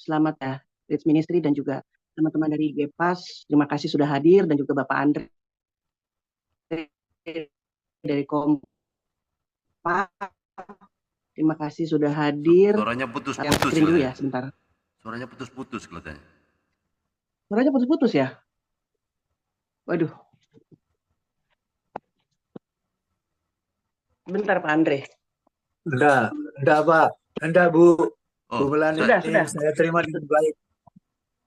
Selamat ya, Rich Ministry dan juga teman-teman dari Gepas. Terima kasih sudah hadir dan juga Bapak Andre dari Kompas. Terima kasih sudah hadir. Suaranya Saya putus-putus screen dulu kelihatannya. ya sebentar. Suaranya putus-putus kelihatannya. Suaranya putus-putus ya? Waduh. Bentar Pak Andre. Enggak Pak, enggak Bu. Oh, Bu Melani, sudah. saya terima dengan baik.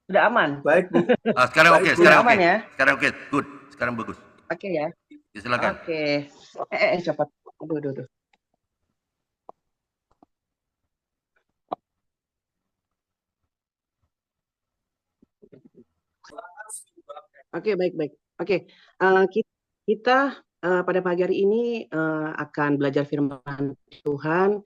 Sudah aman? Baik Bu. sekarang oke, Baik, Bu. sekarang Aman oke. ya? Sekarang oke, good. Sekarang bagus. Oke ya. Ya, silakan. Oke. Cepat. Aduh. Oke, baik. Oke, kita pada pagi hari ini akan belajar firman Tuhan.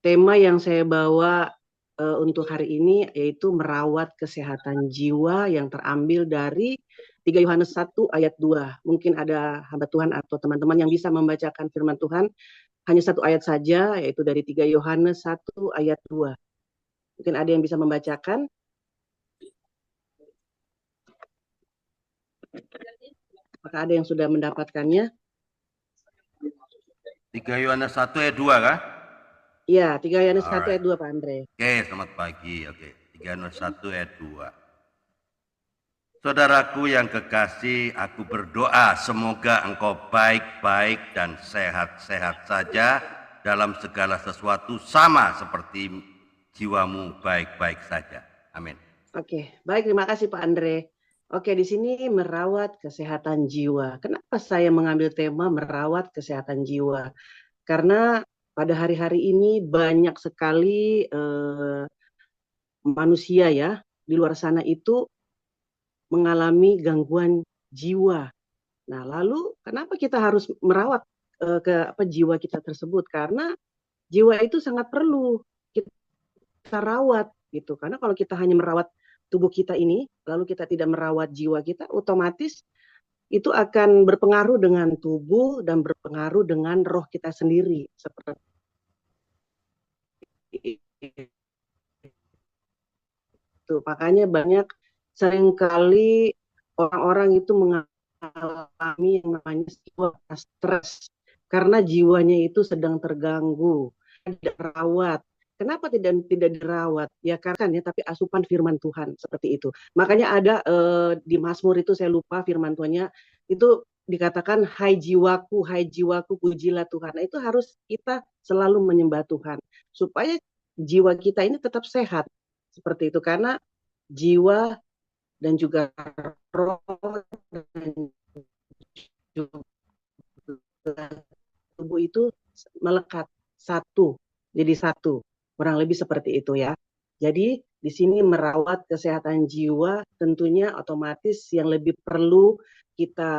Tema yang saya bawa untuk hari ini yaitu merawat kesehatan jiwa yang terambil dari 3 Yohanes 1 ayat 2. Mungkin ada hamba Tuhan atau teman-teman yang bisa membacakan firman Tuhan hanya satu ayat saja, yaitu dari 3 Yohanes 1 ayat 2. Mungkin ada yang bisa membacakan? Apakah ada yang sudah mendapatkannya? 3 Yohanes 1 ayat 2 kah? Iya, 3 Yohanes 1 ayat 2 Pak Andre. Oke, selamat pagi. Oke, 3 Yohanes 1 ayat 2. Saudaraku yang kekasih, aku berdoa semoga engkau baik-baik dan sehat-sehat saja dalam segala sesuatu, sama seperti jiwamu baik-baik saja. Amin. Oke, baik, terima kasih Pak Andre. Oke, di sini merawat kesehatan jiwa. Kenapa saya mengambil tema merawat kesehatan jiwa? Karena pada hari-hari ini banyak sekali manusia ya di luar sana itu mengalami gangguan jiwa. Nah, lalu kenapa kita harus merawat jiwa kita tersebut? Karena jiwa itu sangat perlu kita rawat gitu. Karena kalau kita hanya merawat tubuh kita ini, lalu kita tidak merawat jiwa kita, otomatis itu akan berpengaruh dengan tubuh dan berpengaruh dengan roh kita sendiri. Seperti itu. Makanya banyak seringkali orang-orang itu mengalami yang namanya stres karena jiwanya itu sedang terganggu, tidak terawat. Kenapa tidak dirawat? Ya karena tapi asupan firman Tuhan seperti itu. Makanya ada di Mazmur itu saya lupa firman Tuhannya itu dikatakan hai jiwaku, pujilah Tuhan. Nah, itu harus kita selalu menyembah Tuhan supaya jiwa kita ini tetap sehat seperti itu, karena jiwa dan juga roh dan juga tubuh itu melekat jadi satu, kurang lebih seperti itu ya. Jadi di sini merawat kesehatan jiwa tentunya otomatis yang lebih perlu kita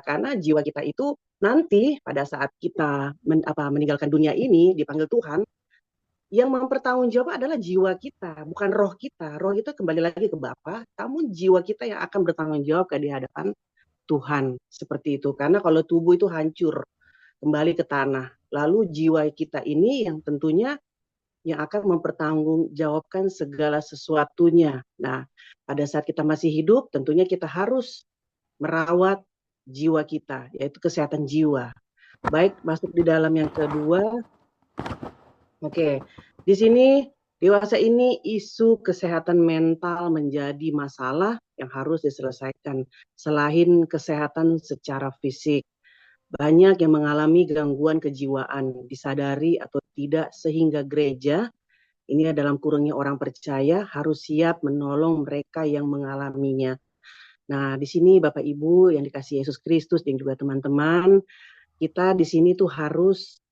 karena jiwa kita itu nanti pada saat kita meninggalkan dunia ini dipanggil Tuhan, yang mempertanggungjawab adalah jiwa kita, bukan roh kita. Roh itu kembali lagi ke Bapa, namun jiwa kita yang akan bertanggung jawab di hadapan Tuhan. Seperti itu. Karena kalau tubuh itu hancur, kembali ke tanah. Lalu jiwa kita ini yang tentunya yang akan mempertanggungjawabkan segala sesuatunya. Nah, pada saat kita masih hidup, tentunya kita harus merawat jiwa kita, yaitu kesehatan jiwa. Baik, masuk di dalam yang kedua. Oke, di sini dewasa ini isu kesehatan mental menjadi masalah yang harus diselesaikan selain kesehatan secara fisik. Banyak yang mengalami gangguan kejiwaan, disadari atau tidak, sehingga gereja, ini dalam kurungnya orang percaya, harus siap menolong mereka yang mengalaminya. Nah, di sini Bapak Ibu yang dikasihi Yesus Kristus dan juga teman-teman, kita di sini tuh harus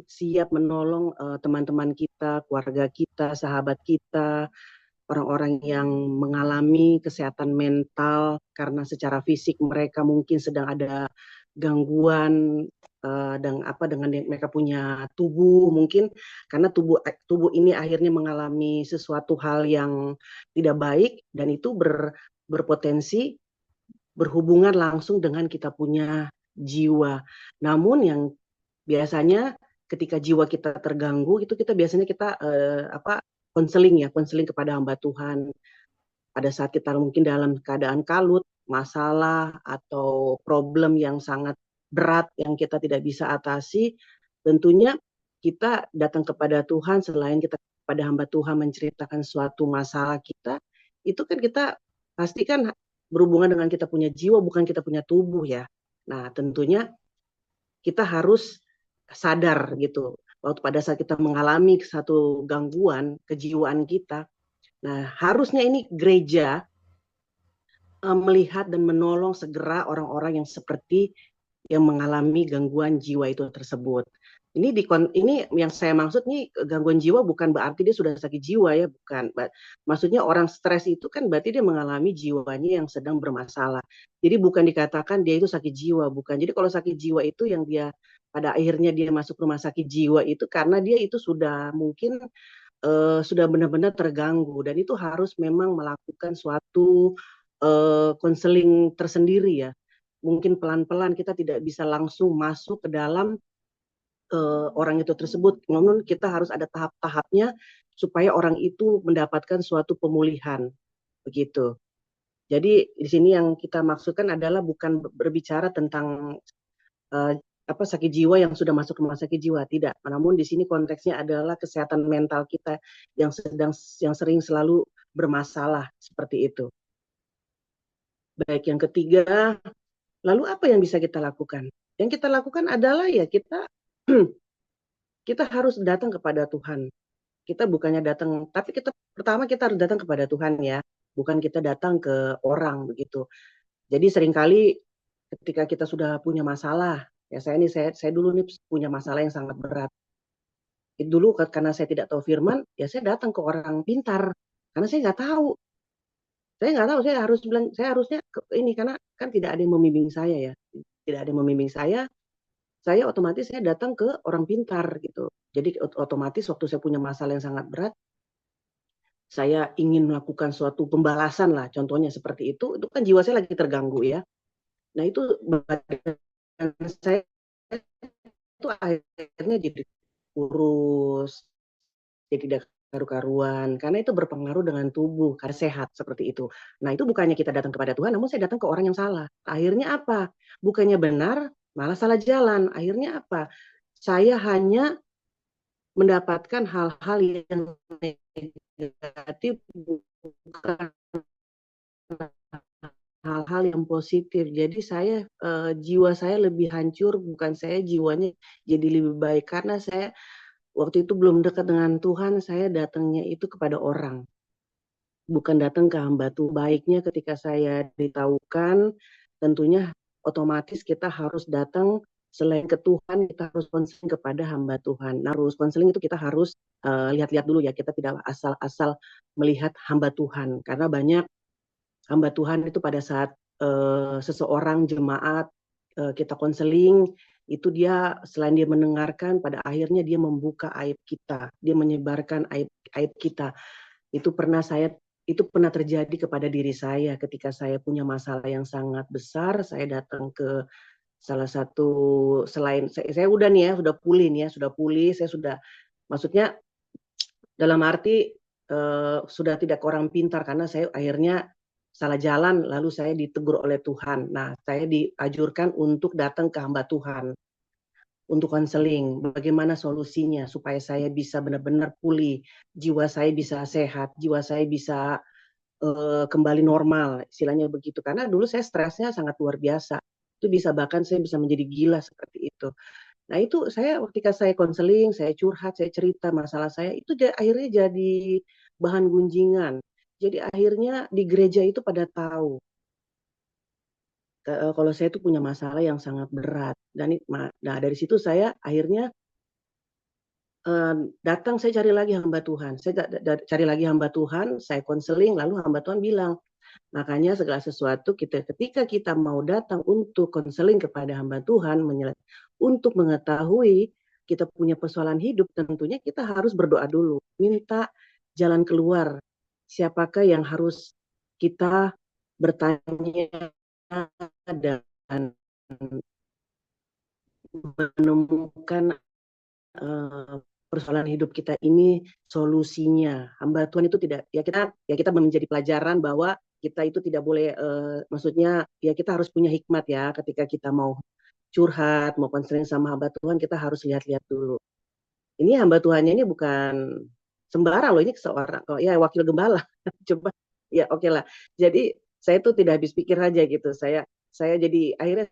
siap menolong teman-teman kita, keluarga kita, sahabat kita, orang-orang yang mengalami kesehatan mental karena secara fisik mereka mungkin sedang ada gangguan dengan mereka punya tubuh, mungkin karena tubuh ini akhirnya mengalami sesuatu hal yang tidak baik dan itu berpotensi berhubungan langsung dengan kita punya jiwa. Namun yang biasanya ketika jiwa kita terganggu itu kita biasanya kita konseling ya, konseling kepada hamba Tuhan. Pada saat kita mungkin dalam keadaan kalut, masalah atau problem yang sangat berat yang kita tidak bisa atasi, tentunya kita datang kepada Tuhan. Selain kita kepada hamba Tuhan menceritakan suatu masalah kita, itu kan kita pastikan berhubungan dengan kita punya jiwa, bukan kita punya tubuh ya. Nah, tentunya kita harus sadar gitu. Waktu pada saat kita mengalami satu gangguan kejiwaan kita, nah harusnya ini gereja melihat dan menolong segera orang-orang yang seperti yang mengalami gangguan jiwa itu tersebut. Ini yang saya maksud nih, gangguan jiwa bukan berarti dia sudah sakit jiwa ya, bukan. Maksudnya orang stres itu kan berarti dia mengalami jiwanya yang sedang bermasalah. Jadi bukan dikatakan dia itu sakit jiwa, bukan. Jadi kalau sakit jiwa itu yang dia pada akhirnya dia masuk rumah sakit jiwa itu karena dia itu sudah mungkin sudah benar-benar terganggu, dan itu harus memang melakukan suatu konseling tersendiri ya. Mungkin pelan-pelan kita tidak bisa langsung masuk ke dalam orang itu tersebut, namun kita harus ada tahap-tahapnya supaya orang itu mendapatkan suatu pemulihan begitu. Jadi di sini yang kita maksudkan adalah bukan berbicara tentang uh, sakit jiwa yang sudah masuk rumah sakit jiwa, tidak. Namun di sini konteksnya adalah kesehatan mental kita yang sering selalu bermasalah seperti itu. Baik, yang ketiga, lalu apa yang bisa kita lakukan? Yang kita lakukan adalah ya kita kita harus datang kepada Tuhan. Kita bukannya datang, tapi pertama kita harus datang kepada Tuhan ya, bukan kita datang ke orang begitu. Jadi seringkali ketika kita sudah punya masalah, ya saya dulu nih punya masalah yang sangat berat. Dulu karena saya tidak tahu firman, ya saya datang ke orang pintar karena saya nggak tahu. Saya harus bilang, saya harusnya ini karena kan tidak ada yang membimbing saya ya, tidak ada yang membimbing saya otomatis saya datang ke orang pintar gitu. Jadi otomatis waktu saya punya masalah yang sangat berat, saya ingin melakukan suatu pembalasan lah, contohnya seperti itu kan jiwa saya lagi terganggu ya. Nah itu badan saya itu akhirnya jadi kurus, jadi tidak karu-karuan, karena itu berpengaruh dengan tubuh, karena sehat seperti itu. Nah itu bukannya kita datang kepada Tuhan, namun saya datang ke orang yang salah. Akhirnya apa? Bukannya benar, malah salah jalan. Akhirnya apa? Saya hanya mendapatkan hal-hal yang negatif, bukan hal-hal yang positif. Jadi jiwa saya lebih hancur, bukan saya jiwanya jadi lebih baik. Karena saya waktu itu belum dekat dengan Tuhan, saya datangnya itu kepada orang, bukan datang ke hamba Tuhan. Baiknya ketika saya ditahukan, tentunya otomatis kita harus datang. Selain ke Tuhan, kita harus konseling kepada hamba Tuhan. Nah, harus konseling itu kita harus lihat-lihat dulu ya. Kita tidak asal-asal melihat hamba Tuhan, karena banyak hamba Tuhan itu pada saat seseorang jemaat kita konseling, itu dia selain dia mendengarkan, pada akhirnya dia membuka aib kita, dia menyebarkan aib kita. Itu pernah terjadi kepada diri saya ketika saya punya masalah yang sangat besar. Saya datang ke salah satu, selain saya udah nih ya, sudah pulih, saya sudah, maksudnya dalam arti sudah tidak orang pintar, karena saya akhirnya salah jalan, lalu saya ditegur oleh Tuhan. Nah, saya dianjurkan untuk datang ke hamba Tuhan untuk konseling, bagaimana solusinya supaya saya bisa benar-benar pulih, jiwa saya bisa sehat, jiwa saya bisa kembali normal, istilahnya begitu. Karena dulu saya stresnya sangat luar biasa. Itu bahkan saya bisa menjadi gila seperti itu. Nah itu saya ketika saya konseling, saya curhat, saya cerita masalah saya, itu akhirnya jadi bahan gunjingan. Jadi akhirnya di gereja itu pada tahu kalau saya itu punya masalah yang sangat berat. Dan nah dari situ saya akhirnya datang, saya cari lagi hamba Tuhan. Saya cari lagi hamba Tuhan, saya konseling, lalu hamba Tuhan bilang, makanya segala sesuatu ketika kita mau datang untuk konseling kepada hamba Tuhan, untuk mengetahui kita punya persoalan hidup, tentunya kita harus berdoa dulu, minta jalan keluar. Siapakah yang harus kita bertanya dan menemukan persoalan hidup kita ini solusinya. Hamba Tuhan itu tidak, kita menjadi pelajaran bahwa kita itu tidak boleh, maksudnya ya kita harus punya hikmat ya ketika kita mau curhat, mau konseling sama hamba Tuhan, kita harus lihat-lihat dulu. Ini hamba Tuhannya ini bukan sembarang loh, ini seorang ya wakil gembala. Coba ya oke lah. Jadi saya tuh tidak habis pikir aja gitu. Saya jadi akhirnya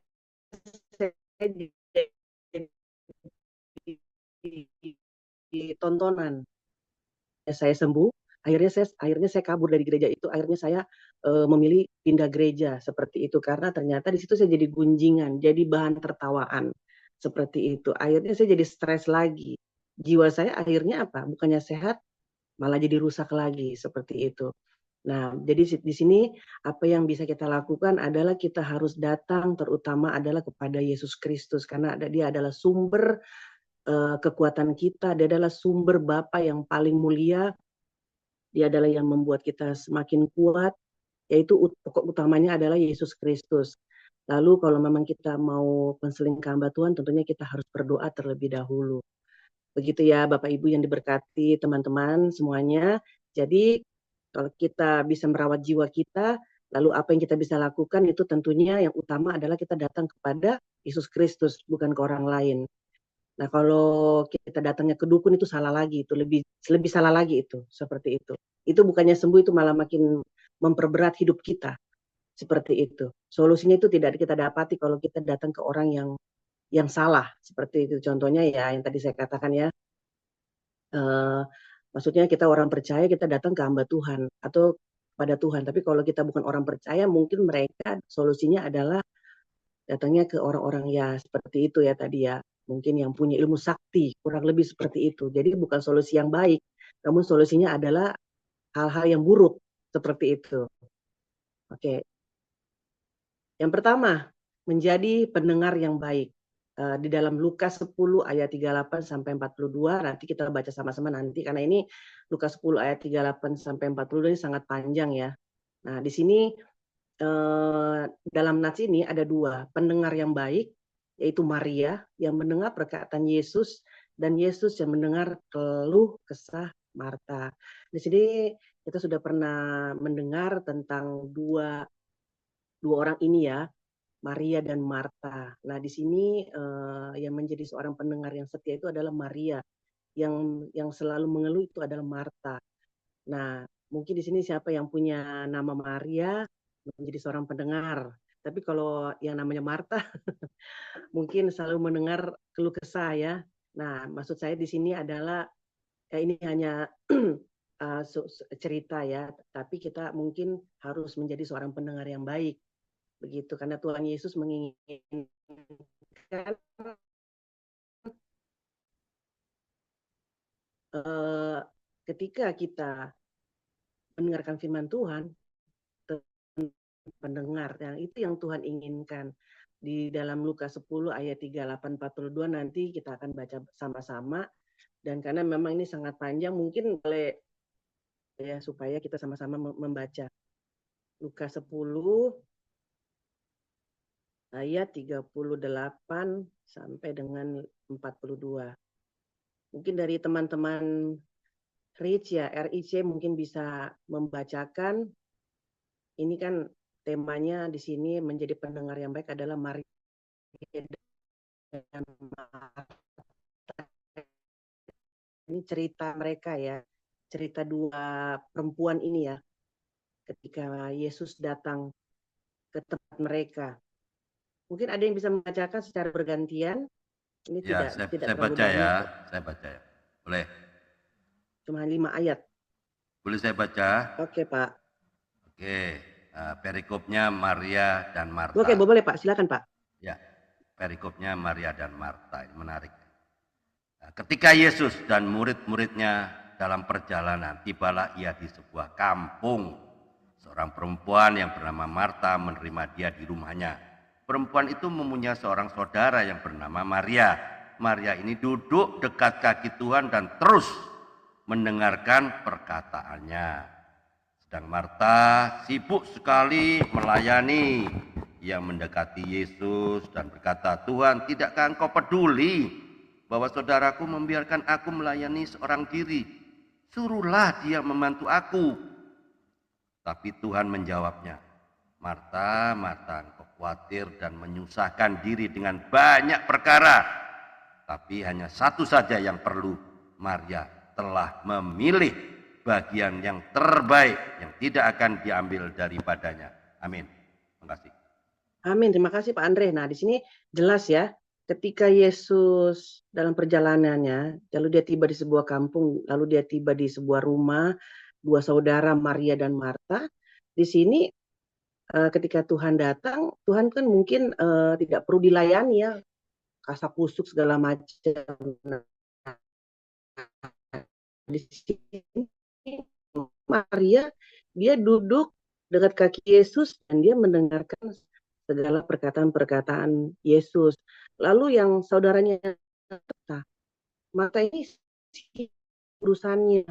saya jadi tontonan. Saya sembuh, akhirnya saya kabur dari gereja itu, akhirnya saya memilih pindah gereja seperti itu karena ternyata di situ saya jadi gunjingan, jadi bahan tertawaan seperti itu. Akhirnya saya jadi stres lagi. Jiwa saya akhirnya apa? Bukannya sehat, malah jadi rusak lagi seperti itu. Nah, jadi di sini apa yang bisa kita lakukan adalah kita harus datang terutama adalah kepada Yesus Kristus karena dia adalah sumber kekuatan kita, dia adalah sumber Bapa yang paling mulia, dia adalah yang membuat kita semakin kuat, yaitu pokok utamanya adalah Yesus Kristus. Lalu kalau memang kita mau konseling ke hamba Tuhan, tentunya kita harus berdoa terlebih dahulu. Begitu ya Bapak Ibu yang diberkati teman-teman semuanya. Jadi kalau kita bisa merawat jiwa kita, lalu apa yang kita bisa lakukan itu tentunya yang utama adalah kita datang kepada Yesus Kristus, bukan ke orang lain. Nah, kalau kita datangnya ke dukun itu salah lagi, itu lebih salah lagi itu, seperti itu. Itu bukannya sembuh, itu malah makin memperberat hidup kita, seperti itu. Solusinya itu tidak kita dapati kalau kita datang ke orang yang salah, seperti itu. Contohnya ya yang tadi saya katakan ya, maksudnya kita orang percaya kita datang ke hamba Tuhan atau pada Tuhan. Tapi kalau kita bukan orang percaya, mungkin mereka solusinya adalah datangnya ke orang-orang ya seperti itu ya tadi ya. Mungkin yang punya ilmu sakti, kurang lebih seperti itu. Jadi bukan solusi yang baik, namun solusinya adalah hal-hal yang buruk seperti itu. Oke. Yang pertama, menjadi pendengar yang baik. Di dalam Lukas 10 ayat 38 sampai 42, nanti kita baca sama-sama nanti karena ini Lukas 10 ayat 38 sampai 42 ini sangat panjang ya. Nah, di sini dalam nats ini ada dua, pendengar yang baik, yaitu Maria yang mendengar perkataan Yesus dan Yesus yang mendengar keluh kesah Marta. Di sini kita sudah pernah mendengar tentang dua orang ini ya, Maria dan Marta. Nah, di sini yang menjadi seorang pendengar yang setia itu adalah Maria, yang selalu mengeluh itu adalah Marta. Nah, mungkin di sini siapa yang punya nama Maria menjadi seorang pendengar. Tapi kalau yang namanya Marta mungkin selalu mendengar keluh kesah ya. Nah, maksud saya di sini adalah ini hanya cerita ya, tapi kita mungkin harus menjadi seorang pendengar yang baik. Begitu karena Tuhan Yesus menginginkan ketika kita mendengarkan firman Tuhan, pendengar, yang itu yang Tuhan inginkan. Di dalam Lukas 10 ayat 38-42 nanti kita akan baca sama-sama, dan karena memang ini sangat panjang mungkin boleh ya supaya kita sama-sama membaca. Lukas 10 ayat 38 sampai dengan 42. Mungkin dari teman-teman RIC ya, RIC mungkin bisa membacakan. Ini kan temanya di sini menjadi pendengar yang baik adalah Maria dan Marta. Ini cerita mereka ya, cerita dua perempuan ini ya, ketika Yesus datang ke tempat mereka. Mungkin ada yang bisa membacakan secara bergantian. Ini Ya, tidak saya terlalu baca banyak. ya, saya baca ya. Boleh? Cuma 5 ayat. Boleh saya baca? Oke, Pak. Oke, perikopnya Maria dan Marta. Oke, boleh Pak, silakan Pak. Ya, perikopnya Maria dan Marta, ini menarik. Ketika Yesus dan murid-muridnya dalam perjalanan, tibalah ia di sebuah kampung. Seorang perempuan yang bernama Marta menerima dia di rumahnya. Perempuan itu mempunyai seorang saudara yang bernama Maria. Maria ini duduk dekat kaki Tuhan dan terus mendengarkan perkataannya. Sedang Marta sibuk sekali melayani. Ia mendekati Yesus dan berkata, "Tuhan, tidakkah engkau peduli bahwa saudaraku membiarkan aku melayani seorang diri. Suruhlah dia membantu aku. Tapi Tuhan menjawabnya, Marta, Marta, engkau khawatir dan menyusahkan diri dengan banyak perkara. Tapi hanya satu saja yang perlu. Maria telah memilih bagian yang terbaik yang tidak akan diambil daripadanya. Amin. Terima kasih. Amin. Terima kasih Pak Andre. Nah, di sini jelas ya, ketika Yesus dalam perjalanannya, lalu dia tiba di sebuah kampung, lalu dia tiba di sebuah rumah, dua saudara Maria dan Marta. Di sini ketika Tuhan datang, Tuhan kan mungkin tidak perlu dilayani ya, kasak kusuk segala macam. Nah, di sini Maria dia duduk dekat kaki Yesus dan dia mendengarkan segala perkataan-perkataan Yesus. Lalu yang saudaranya Marta ini urusannya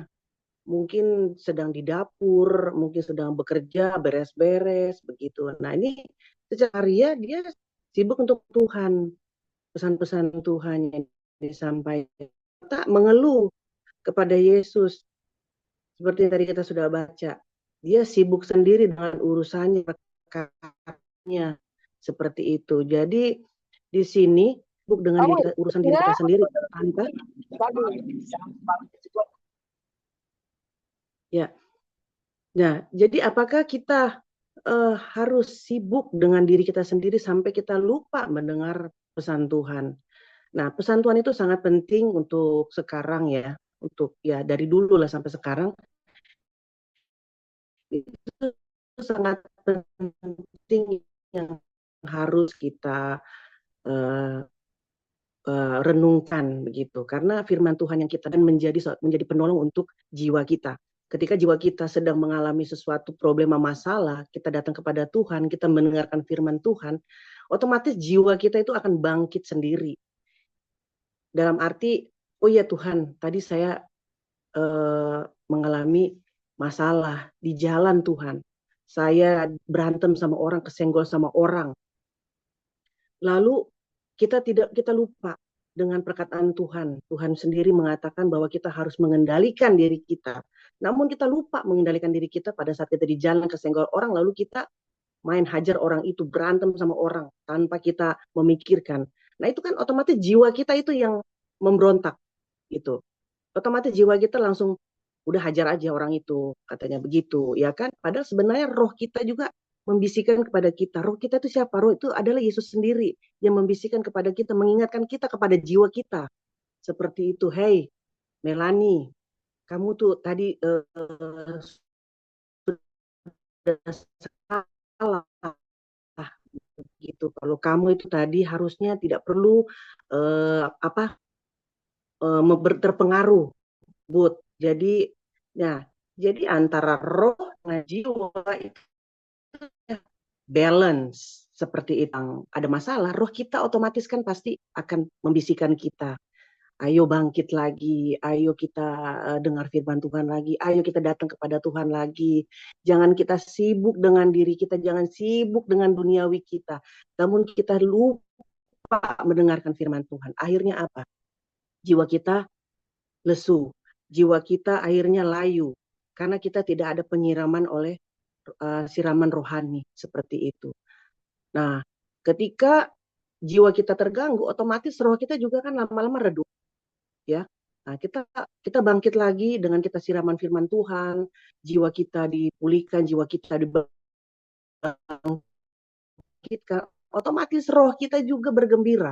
mungkin sedang di dapur, mungkin sedang bekerja, beres-beres begitu. Nah ini secara Maria dia sibuk untuk Tuhan, pesan-pesan Tuhan yang disampaikan. Tak mengeluh kepada Yesus seperti yang tadi kita sudah baca. Dia sibuk sendiri dengan urusannya, perkaranya seperti itu. Jadi di sini sibuk dengan urusan diri kita sendiri tanpa ya. Nah, jadi apakah kita harus sibuk dengan diri kita sendiri sampai kita lupa mendengar pesan Tuhan? Nah, pesan Tuhan itu sangat penting untuk sekarang ya, untuk ya dari dulu lah sampai sekarang. Itu sangat penting yang harus kita renungkan begitu, karena firman Tuhan yang kita dan menjadi penolong untuk jiwa kita. Ketika jiwa kita sedang mengalami sesuatu problema masalah, kita datang kepada Tuhan, kita mendengarkan firman Tuhan, otomatis jiwa kita itu akan bangkit sendiri. Dalam arti, oh ya Tuhan, tadi saya mengalami masalah di jalan Tuhan. Saya berantem sama orang, kesenggol sama orang. Lalu kita lupa dengan perkataan Tuhan. Tuhan sendiri mengatakan bahwa kita harus mengendalikan diri kita. Namun kita lupa mengendalikan diri kita pada saat kita di jalan kesenggol orang, lalu kita main hajar orang itu, berantem sama orang tanpa kita memikirkan. Nah itu kan otomatis jiwa kita itu yang memberontak. Gitu. Otomatis jiwa kita langsung udah hajar aja orang itu, katanya begitu, ya kan? Padahal sebenarnya roh kita juga membisikkan kepada kita. Roh kita itu siapa? Roh itu adalah Yesus sendiri yang membisikkan kepada kita, mengingatkan kita kepada jiwa kita. Seperti itu, hey Melani, kamu tuh tadi sudah salah. Gitu. Kalau kamu itu tadi harusnya tidak perlu terpengaruh, Bud. Jadi, ya, jadi antara roh dan jiwa itu balance seperti itu. Ada masalah, roh kita otomatis kan pasti akan membisikkan kita. Ayo bangkit lagi, ayo kita dengar firman Tuhan lagi, ayo kita datang kepada Tuhan lagi. Jangan kita sibuk dengan diri kita, jangan sibuk dengan duniawi kita. Namun kita lupa mendengarkan firman Tuhan. Akhirnya apa? Jiwa kita lesu, jiwa kita akhirnya layu, karena kita tidak ada penyiraman oleh siraman rohani seperti itu. Nah, ketika jiwa kita terganggu, otomatis roh kita juga kan lama-lama redup, ya. Nah, kita bangkit lagi dengan kita siraman firman Tuhan, jiwa kita dipulihkan, jiwa kita dibangkitkan, otomatis roh kita juga bergembira.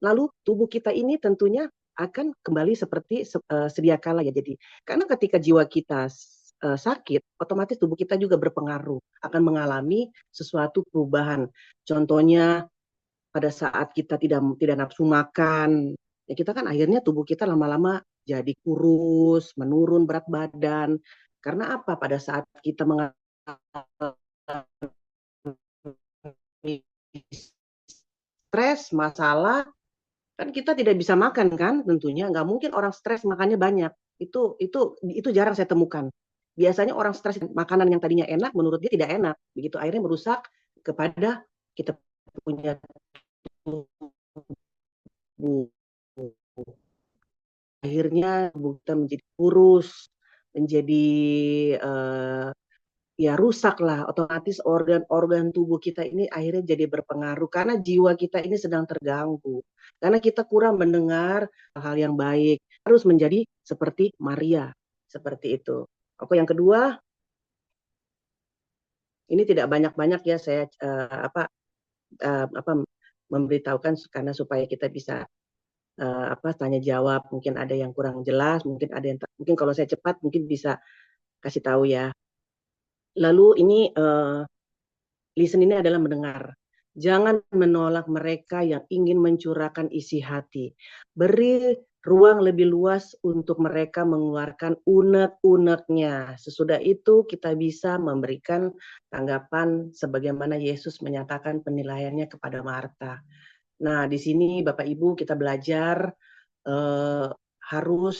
Lalu tubuh kita ini tentunya akan kembali seperti sedia kala ya. Jadi, karena ketika jiwa kita sakit, otomatis tubuh kita juga berpengaruh, akan mengalami sesuatu perubahan. Contohnya pada saat kita tidak nafsu makan, ya kita kan akhirnya tubuh kita lama-lama jadi kurus, menurun berat badan. Karena apa? Pada saat kita mengalami stres, masalah, kan kita tidak bisa makan kan, tentunya nggak mungkin orang stres makannya banyak. Itu jarang saya temukan. Biasanya orang stres makanan yang tadinya enak menurut dia tidak enak, begitu akhirnya merusak kepada kita punya tubuh. akhirnya tubuh kita menjadi kurus, menjadi ya rusak lah, otomatis organ-organ tubuh kita ini akhirnya jadi berpengaruh karena jiwa kita ini sedang terganggu. Karena kita kurang mendengar hal yang baik, harus menjadi seperti Maria, seperti itu. Oke, yang kedua, ini tidak banyak-banyak ya saya apa memberitahukan karena supaya kita bisa tanya jawab, mungkin ada yang kurang jelas, mungkin kalau saya cepat mungkin bisa kasih tahu ya. Lalu ini listen ini adalah mendengar. Jangan menolak mereka yang ingin mencurahkan isi hati. Beri ruang lebih luas untuk mereka mengeluarkan unek-uneknya. Sesudah itu kita bisa memberikan tanggapan sebagaimana Yesus menyatakan penilaiannya kepada Marta. Nah, di sini Bapak Ibu kita belajar harus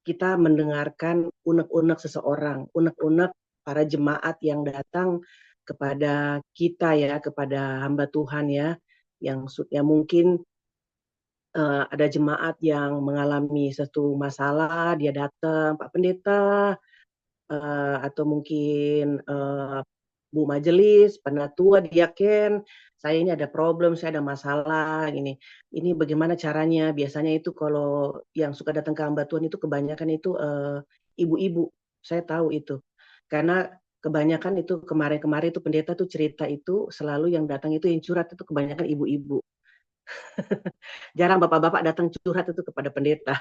kita mendengarkan unek-unek seseorang, unek-unek para jemaat yang datang kepada kita ya, kepada hamba Tuhan ya, yang mungkin ada jemaat yang mengalami satu masalah, dia datang, Pak Pendeta, atau mungkin Bu Majelis, Penatua, Diaken, saya ini ada problem, saya ada masalah, ini bagaimana caranya? Biasanya itu kalau yang suka datang ke hamba Tuhan itu kebanyakan itu ibu-ibu, saya tahu itu, karena kebanyakan itu kemarin-kemarin itu pendeta tuh cerita itu selalu yang datang itu yang curhat itu kebanyakan ibu-ibu. Jarang bapak-bapak datang curhat itu kepada pendeta.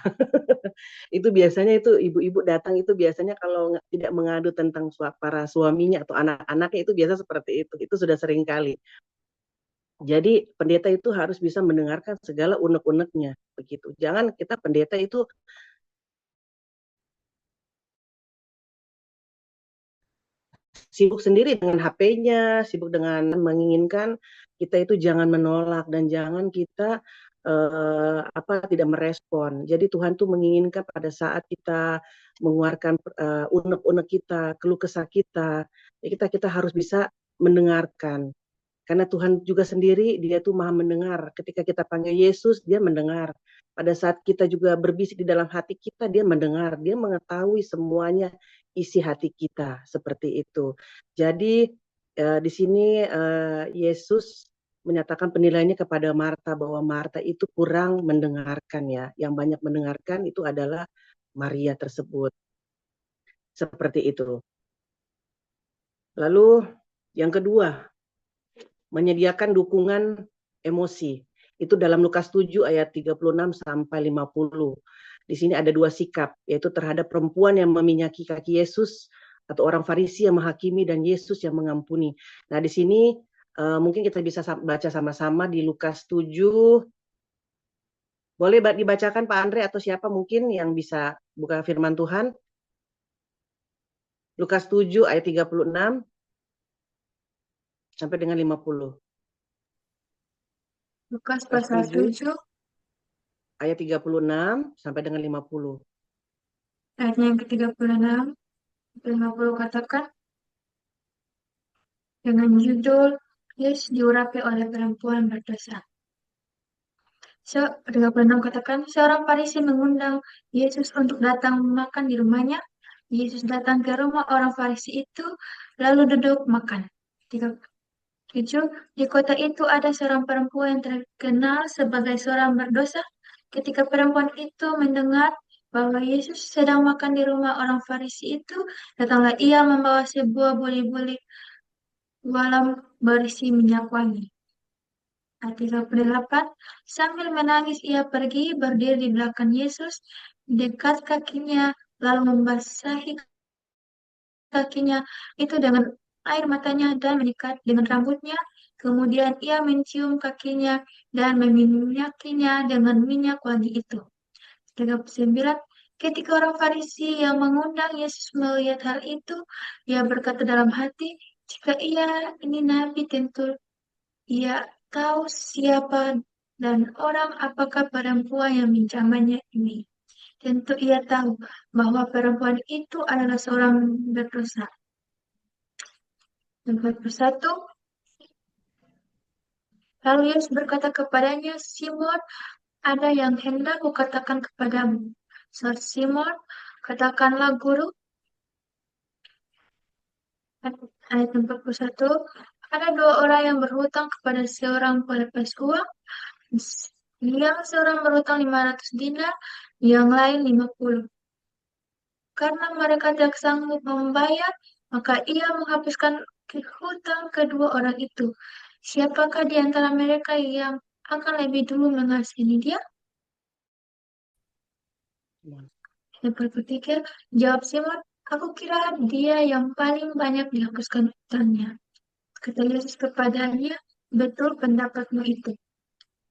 Itu biasanya itu ibu-ibu datang itu biasanya kalau tidak mengadu tentang para suaminya atau anak-anaknya itu biasa seperti itu. Itu sudah sering kali. Jadi pendeta itu harus bisa mendengarkan segala unek-uneknya begitu. Jangan kita pendeta itu sibuk sendiri dengan HP-nya, sibuk dengan menginginkan, kita itu jangan menolak dan jangan kita tidak merespon. Jadi Tuhan tuh menginginkan pada saat kita mengeluarkan unek-unek kita, keluh kesah kita, ya kita harus bisa mendengarkan. Karena Tuhan juga sendiri, dia tuh maha mendengar. Ketika kita panggil Yesus, dia mendengar. Pada saat kita juga berbisik di dalam hati kita, dia mendengar. Dia mengetahui semuanya isi hati kita. Seperti itu. Jadi di sini Yesus menyatakan penilaiannya kepada Marta, bahwa Marta itu kurang mendengarkan ya. Yang banyak mendengarkan itu adalah Maria tersebut. Seperti itu. Lalu yang kedua, menyediakan dukungan emosi. Itu dalam Lukas 7 ayat 36 sampai 50. Di sini ada dua sikap, yaitu terhadap perempuan yang meminyaki kaki Yesus atau orang Farisi yang menghakimi dan Yesus yang mengampuni. Nah, di sini mungkin kita bisa baca sama-sama di Lukas 7. Boleh dibacakan Pak Andre atau siapa mungkin yang bisa buka firman Tuhan? Lukas 7 ayat 36 sampai dengan 50. Lukas pasal 7 ayat 36 sampai dengan 50. ayatnya yang ke-36 50 katakan, dengan judul Yesus diurapi oleh perempuan berdosa. 36 katakan, seorang Farisi mengundang Yesus untuk datang makan di rumahnya. Yesus datang ke rumah orang Farisi itu, lalu duduk makan. 37, di kota itu ada seorang perempuan yang terkenal sebagai seorang berdosa. Ketika perempuan itu mendengar bahwa Yesus sedang makan di rumah orang Farisi itu, datanglah ia membawa sebuah buli-buli walam berisi minyak wangi. Ayat 38, sambil menangis ia pergi berdiri di belakang Yesus, dekat kakinya, lalu membasahi kakinya itu dengan air matanya dan menyikat dengan rambutnya. Kemudian ia mencium kakinya dan meminyakinya dengan minyak wangi itu. 39, ketika orang Farisi yang mengundang Yesus melihat hal itu, ia berkata dalam hati, jika ia ini nabi, tentu ia tahu siapa dan orang apakah perempuan yang minjamannya ini. Tentu ia tahu bahwa perempuan itu adalah seorang berdosa. 41, lalu Yesus berkata kepadanya, Simon, ada yang hendak kukatakan kepadamu. Sir Simon, katakanlah guru. Ayat 41, ada dua orang yang berhutang kepada seorang pelepas uang. Yang seorang berhutang 500 dinar, yang lain 50. Karena mereka tidak sanggup membayar, maka ia menghapuskan hutang kedua orang itu. Siapakah di antara mereka yang akan lebih dulu mengasihi dia? Yang berpikir, jawab Simon, aku kira dia yang paling banyak dihapuskan hutangnya. Kata Yesus kepadanya, betul pendapatmu itu.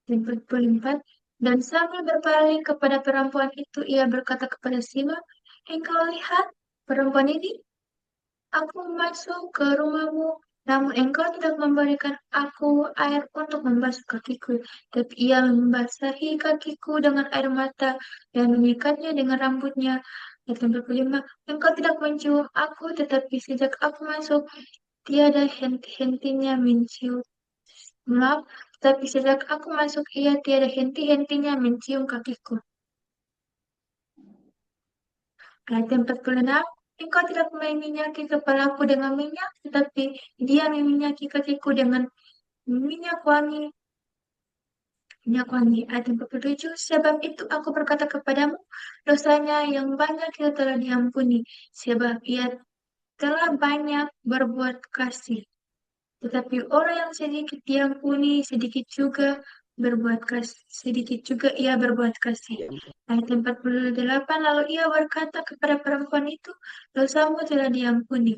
Dan 44, dan sambil berpaling kepada perempuan itu, ia berkata kepada Simon, engkau lihat perempuan ini? Aku masuk ke rumahmu, namun engkau tidak memberikan aku air untuk membasuh kakiku, tapi ia membasahi kakiku dengan air mata dan menyikatnya dengan rambutnya. Ayat 45, engkau tidak mencium aku, tetapi sejak aku masuk, tiada henti-hentinya mencium. Maaf, tetapi sejak aku masuk, ia tiada henti-hentinya mencium kakiku. Ayat 46, engkau tidak meminyaki kepalaku dengan minyak, tetapi dia meminyaki kakiku dengan minyak wangi. Minyak wangi. Ayat 47, sebab itu aku berkata kepadamu, dosanya yang banyak itu telah diampuni, sebab ia telah banyak berbuat kasih. Tetapi orang yang sedikit diampuni, sedikit juga ia berbuat kasih. Ayat 48, lalu ia berkata kepada perempuan itu, dosamu telah diampuni.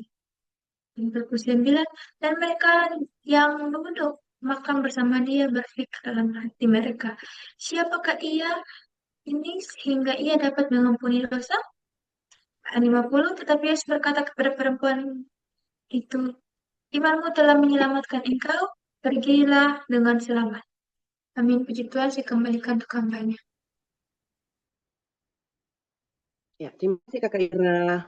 49, dan mereka yang duduk makan bersama dia berpikir dalam hati mereka, siapakah ia ini sehingga ia dapat mengampuni dosa? Ayat 50, tetapi Yesus berkata kepada perempuan itu, imanmu telah menyelamatkan engkau, pergilah dengan selamat. Amin. Puji Tuhan, saya kembalikan untuk hambanya. Ya, terima kasih Kakak Ira.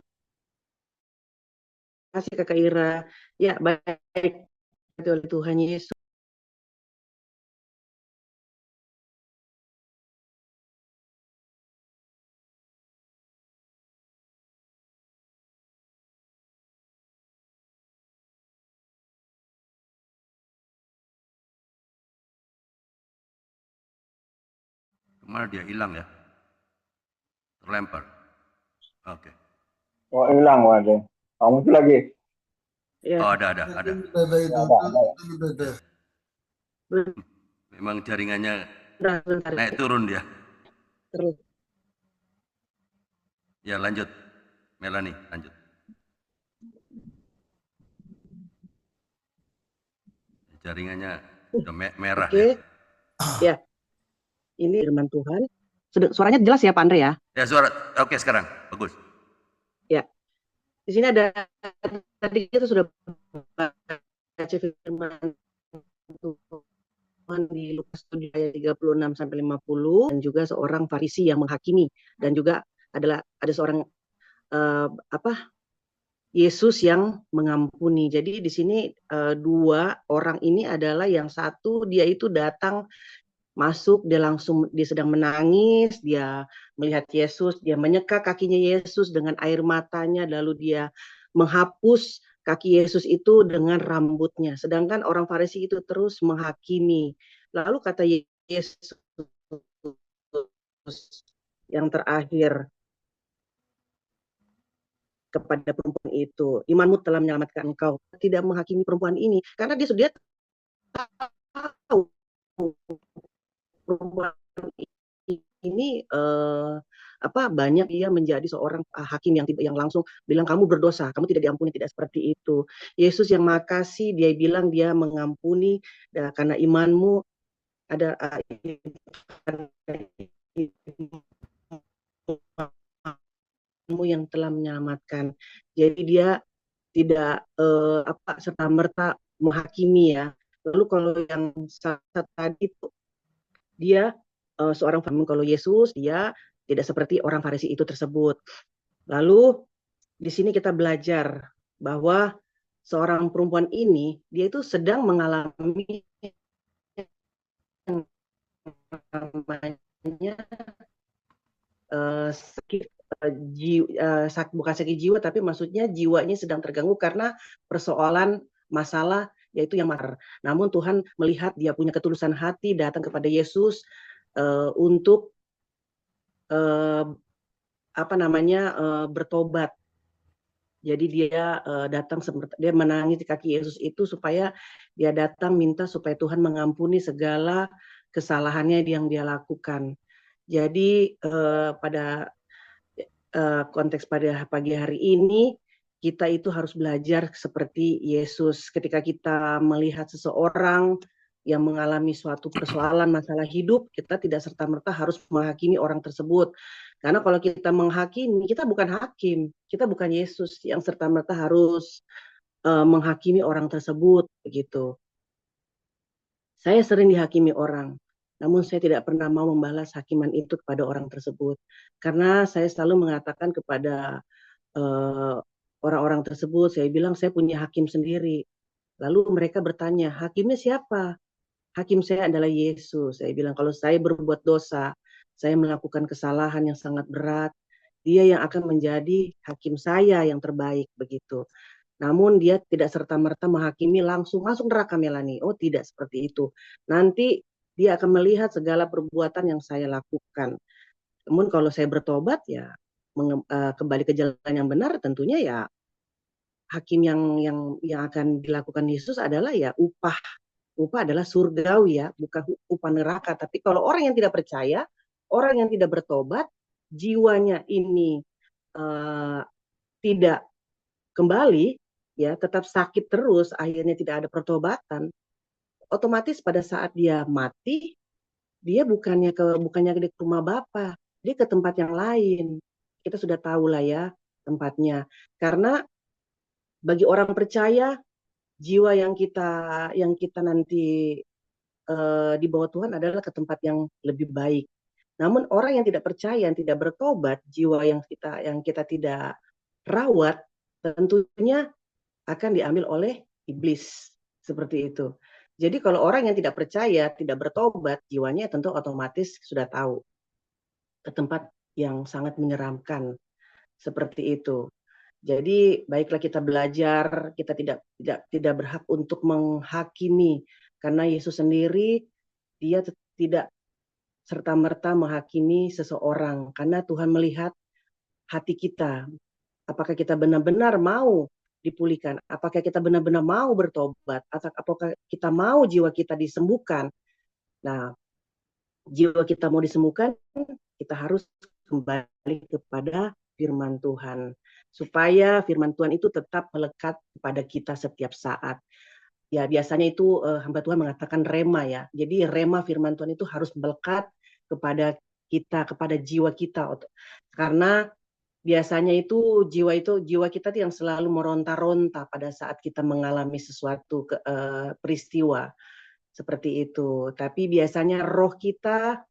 Terima kasih Kakak Ira. Ya, baik oleh Tuhan Yesus. Kemana dia hilang ya? Terlempar. Oke. Oh, hilang, waduh. Kamu muncul lagi. Ya, Oh, ada. Ada. Memang jaringannya bentar. naik turun dia. Terus. Ya, lanjut. Melanie, lanjut. Jaringannya udah merah Oke. ya. Ya, ini firman Tuhan. Suaranya jelas ya Pak Andre ya? Ya, suara oke sekarang. Bagus. Ya. Di sini ada, tadi kita sudah baca firman Tuhan di Lukas 7 ayat 36 sampai 50, dan juga seorang Farisi yang menghakimi, dan juga ada seorang Yesus yang mengampuni. Jadi di sini dua orang ini adalah, yang satu dia itu datang masuk, dia sedang menangis, dia melihat Yesus, dia menyeka kakinya Yesus dengan air matanya, lalu dia menghapus kaki Yesus itu dengan rambutnya. Sedangkan orang Farisi itu terus menghakimi. Lalu kata Yesus yang terakhir kepada perempuan itu, imanmu telah menyelamatkan engkau. Tidak menghakimi perempuan ini karena dia tahu perempuan ini banyak dia menjadi seorang hakim yang langsung bilang kamu berdosa, kamu tidak diampuni, tidak seperti itu. Yesus yang makasih, dia bilang dia mengampuni karena imanmu ada yang telah menyelamatkan. Jadi dia tidak serta merta menghakimi ya. Lalu kalau yang satu tadi itu dia seorang Farisi, kalau Yesus dia tidak seperti orang Farisi itu tersebut. Lalu di sini kita belajar bahwa seorang perempuan ini dia itu sedang mengalami namanya sakit bukan sakit jiwa, tapi maksudnya jiwanya sedang terganggu karena persoalan masalah yaitu yang marah. Namun Tuhan melihat dia punya ketulusan hati datang kepada Yesus untuk bertobat. Jadi dia datang, dia menangis di kaki Yesus itu supaya dia datang minta supaya Tuhan mengampuni segala kesalahannya yang dia lakukan. Jadi pada konteks pada pagi hari ini kita itu harus belajar seperti Yesus. Ketika kita melihat seseorang yang mengalami suatu persoalan masalah hidup, kita tidak serta-merta harus menghakimi orang tersebut. Karena kalau kita menghakimi, kita bukan hakim, kita bukan Yesus yang serta-merta harus menghakimi orang tersebut, begitu. Saya sering dihakimi orang, namun saya tidak pernah mau membalas hakiman itu kepada orang tersebut. Karena saya selalu mengatakan kepada orang-orang tersebut, saya bilang saya punya hakim sendiri. Lalu mereka bertanya, hakimnya siapa? Hakim saya adalah Yesus. Saya bilang, kalau saya berbuat dosa, saya melakukan kesalahan yang sangat berat, dia yang akan menjadi hakim saya yang terbaik, begitu. Namun dia tidak serta-merta menghakimi langsung masuk neraka Melani. Oh, tidak seperti itu. Nanti dia akan melihat segala perbuatan yang saya lakukan. Namun kalau saya bertobat, ya kembali ke jalan yang benar, tentunya ya hakim yang akan dilakukan Yesus adalah ya upah adalah surgawi, ya, bukan upah neraka. Tapi kalau orang yang tidak percaya, orang yang tidak bertobat, jiwanya ini tidak kembali, ya, tetap sakit terus, akhirnya tidak ada pertobatan, otomatis pada saat dia mati, dia bukannya ke rumah Bapa, dia ke tempat yang lain. Kita sudah tahu lah ya tempatnya. Karena bagi orang percaya, jiwa yang kita nanti dibawa Tuhan adalah ke tempat yang lebih baik. Namun orang yang tidak percaya, yang tidak bertobat, jiwa yang kita tidak rawat, tentunya akan diambil oleh iblis, seperti itu. Jadi kalau orang yang tidak percaya, tidak bertobat, jiwanya tentu otomatis sudah tahu ke tempat yang sangat menyeramkan, seperti itu. Jadi baiklah kita belajar, kita tidak berhak untuk menghakimi, karena Yesus sendiri dia tidak serta-merta menghakimi seseorang, karena Tuhan melihat hati kita. Apakah kita benar-benar mau dipulihkan? Apakah kita benar-benar mau bertobat? Apakah kita mau jiwa kita disembuhkan? Nah, jiwa kita mau disembuhkan, kita harus kembali kepada firman Tuhan. Supaya firman Tuhan itu tetap melekat kepada kita setiap saat. Ya, biasanya itu hamba Tuhan mengatakan rema, ya. Jadi rema firman Tuhan itu harus melekat kepada kita, kepada jiwa kita. Karena biasanya itu jiwa kita yang selalu meronta-ronta pada saat kita mengalami sesuatu peristiwa seperti itu. Tapi biasanya roh kita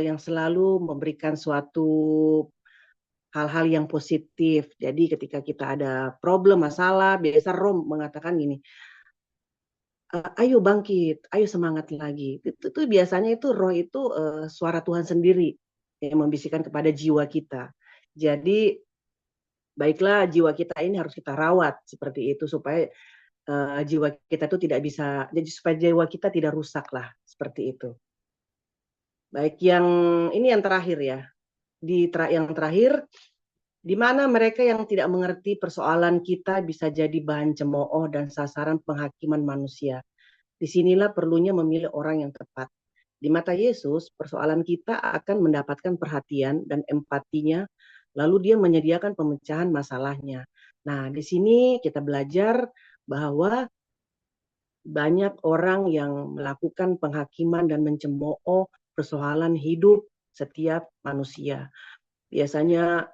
yang selalu memberikan suatu hal-hal yang positif. Jadi ketika kita ada problem, masalah, biasa roh mengatakan gini, ayo bangkit, ayo semangat lagi. Itu biasanya itu roh itu suara Tuhan sendiri yang membisikkan kepada jiwa kita. Jadi baiklah jiwa kita ini harus kita rawat seperti itu supaya jiwa kita itu tidak bisa, jadi supaya jiwa kita tidak rusak lah, seperti itu. Baik, yang ini yang terakhir ya. Yang terakhir, di mana mereka yang tidak mengerti persoalan kita bisa jadi bahan cemooh dan sasaran penghakiman manusia. Disinilah perlunya memilih orang yang tepat. Di mata Yesus, persoalan kita akan mendapatkan perhatian dan empatinya, lalu dia menyediakan pemecahan masalahnya. Nah, di sini kita belajar bahwa banyak orang yang melakukan penghakiman dan mencemooh persoalan hidup setiap manusia. Biasanya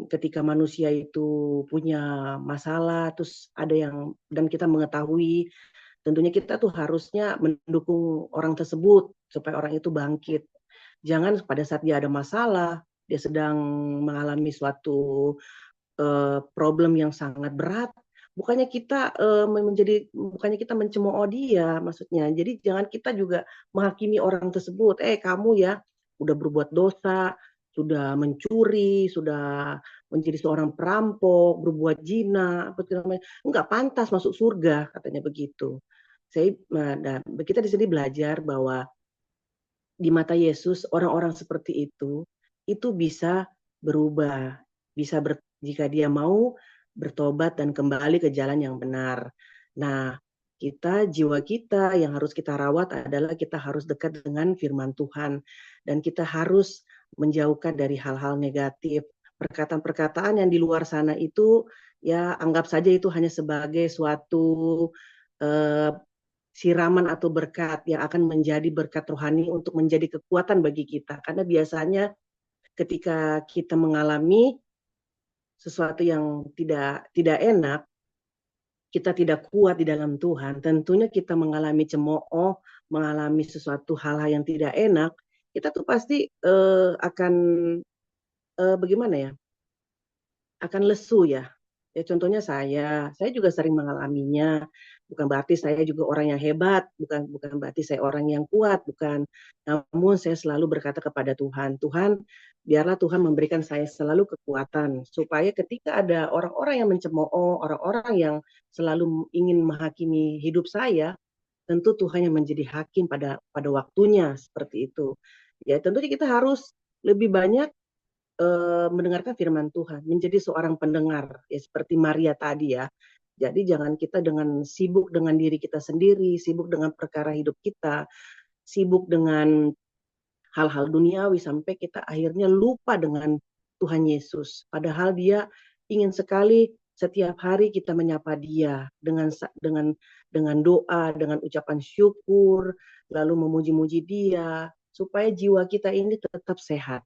ketika manusia itu punya masalah, terus ada yang, dan kita mengetahui, tentunya kita tuh harusnya mendukung orang tersebut supaya orang itu bangkit. Jangan pada saat dia ada masalah, dia sedang mengalami suatu problem yang sangat berat, bukannya kita mencemooh dia, maksudnya. Jadi jangan kita juga menghakimi orang tersebut. Kamu ya udah berbuat dosa, sudah mencuri, sudah menjadi seorang perampok, berbuat zina, enggak pantas masuk surga, katanya begitu. Kita di sini belajar bahwa di mata Yesus orang-orang seperti itu bisa berubah, jika dia mau bertobat dan kembali ke jalan yang benar. Nah, jiwa kita yang harus kita rawat adalah kita harus dekat dengan firman Tuhan dan kita harus menjauhkan dari hal-hal negatif. Perkataan-perkataan yang di luar sana itu ya anggap saja itu hanya sebagai suatu siraman atau berkat yang akan menjadi berkat rohani untuk menjadi kekuatan bagi kita. Karena biasanya ketika kita mengalami sesuatu yang tidak enak, kita tidak kuat di dalam Tuhan, tentunya kita mengalami cemooh, mengalami sesuatu hal-hal yang tidak enak, kita tuh pasti akan bagaimana ya? Akan lesu ya. Ya contohnya saya juga sering mengalaminya. Bukan berarti saya juga orang yang hebat, bukan berarti saya orang yang kuat, bukan. Namun saya selalu berkata kepada Tuhan, Tuhan, biarlah Tuhan memberikan saya selalu kekuatan supaya ketika ada orang-orang yang mencemooh, orang-orang yang selalu ingin menghakimi hidup saya, tentu Tuhan yang menjadi hakim pada waktunya seperti itu. Ya tentunya kita harus lebih banyak mendengarkan firman Tuhan, menjadi seorang pendengar, ya seperti Maria tadi ya. Jadi jangan kita dengan sibuk dengan diri kita sendiri, sibuk dengan perkara hidup kita, sibuk dengan hal-hal duniawi sampai kita akhirnya lupa dengan Tuhan Yesus. Padahal dia ingin sekali setiap hari kita menyapa dia dengan doa, dengan ucapan syukur, lalu memuji-muji dia supaya jiwa kita ini tetap sehat.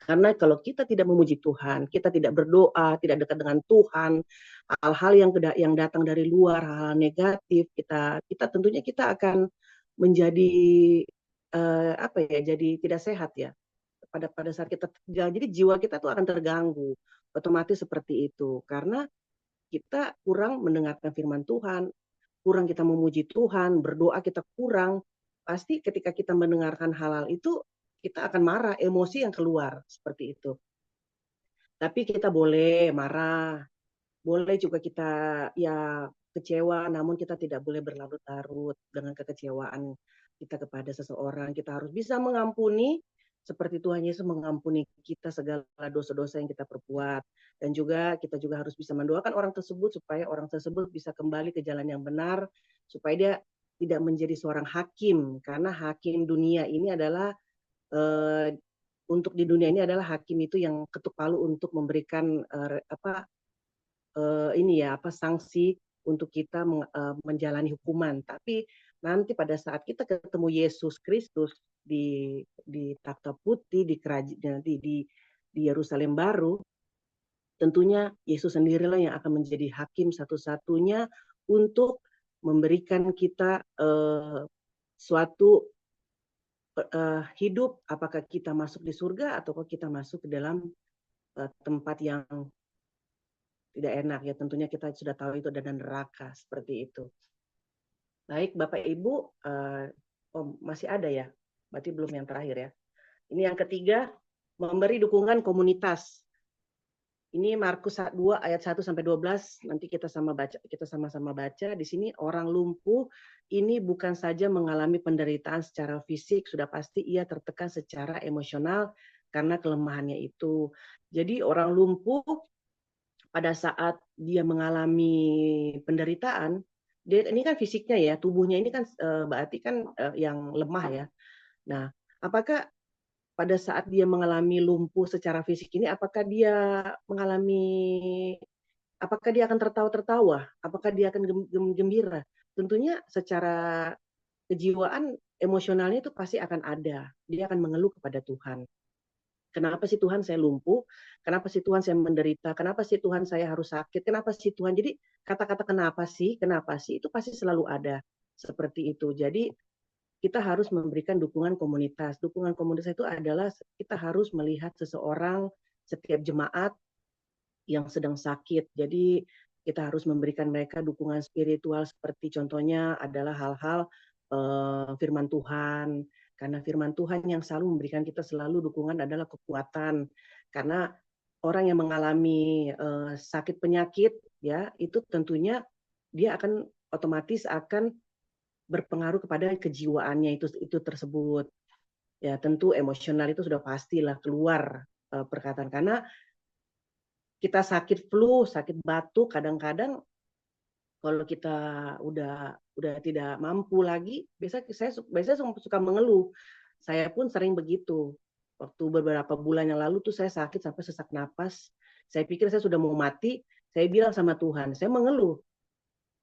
Karena kalau kita tidak memuji Tuhan, kita tidak berdoa, tidak dekat dengan Tuhan, hal-hal yang datang dari luar, hal-hal negatif, kita tentunya kita akan menjadi jadi tidak sehat ya. Pada saat kita jadi jiwa kita tuh akan terganggu, otomatis seperti itu. Karena kita kurang mendengarkan firman Tuhan, kurang kita memuji Tuhan, berdoa kita kurang, pasti ketika kita mendengarkan hal-hal itu kita akan marah, emosi yang keluar seperti itu. Tapi kita boleh marah, boleh juga kita ya kecewa, namun kita tidak boleh berlarut-larut dengan kekecewaan kita kepada seseorang. Kita harus bisa mengampuni seperti Tuhan Yesus mengampuni kita segala dosa-dosa yang kita perbuat. Dan juga kita juga harus bisa mendoakan orang tersebut supaya orang tersebut bisa kembali ke jalan yang benar, supaya dia tidak menjadi seorang hakim. Karena hakim dunia ini adalah untuk di dunia ini adalah hakim itu yang ketuk palu untuk memberikan sanksi untuk kita menjalani hukuman. Tapi nanti pada saat kita ketemu Yesus Kristus di takhta putih di kerajaan di Yerusalem baru, tentunya Yesus sendirilah yang akan menjadi hakim satu-satunya untuk memberikan kita suatu hidup, apakah kita masuk di surga atau kita masuk ke dalam tempat yang tidak enak ya. Tentunya kita sudah tahu itu ada neraka seperti itu. Baik Bapak Ibu, masih ada ya? Berarti belum yang terakhir ya. Ini yang ketiga, memberi dukungan komunitas. Ini Markus 2 ayat 1 sampai 12, nanti kita sama-sama baca. Di sini orang lumpuh ini bukan saja mengalami penderitaan secara fisik, sudah pasti ia tertekan secara emosional karena kelemahannya itu. Jadi orang lumpuh pada saat dia mengalami penderitaan, ini kan fisiknya ya, tubuhnya ini kan berarti kan yang lemah ya. Nah, apakah pada saat dia mengalami lumpuh secara fisik ini, apakah dia akan tertawa-tertawa? Apakah dia akan gembira? Tentunya secara kejiwaan, emosionalnya itu pasti akan ada. Dia akan mengeluh kepada Tuhan. Kenapa sih Tuhan saya lumpuh? Kenapa sih Tuhan saya menderita? Kenapa sih Tuhan saya harus sakit? Kenapa sih Tuhan? Jadi kata-kata kenapa sih itu pasti selalu ada. Seperti itu. Jadi kita harus memberikan dukungan komunitas. Dukungan komunitas itu adalah kita harus melihat seseorang, setiap jemaat yang sedang sakit. Jadi kita harus memberikan mereka dukungan spiritual seperti contohnya adalah hal-hal firman Tuhan. Karena firman Tuhan yang selalu memberikan kita selalu dukungan adalah kekuatan. Karena orang yang mengalami sakit penyakit, ya, itu tentunya dia akan otomatis akan berpengaruh kepada kejiwaannya itu tersebut. Ya, tentu emosional itu sudah pastilah keluar perkataan, karena kita sakit flu, sakit batuk, kadang-kadang kalau kita udah tidak mampu lagi, biasanya suka mengeluh. Saya pun sering begitu. Waktu beberapa bulan yang lalu tuh saya sakit sampai sesak napas. Saya pikir saya sudah mau mati. Saya bilang sama Tuhan, saya mengeluh.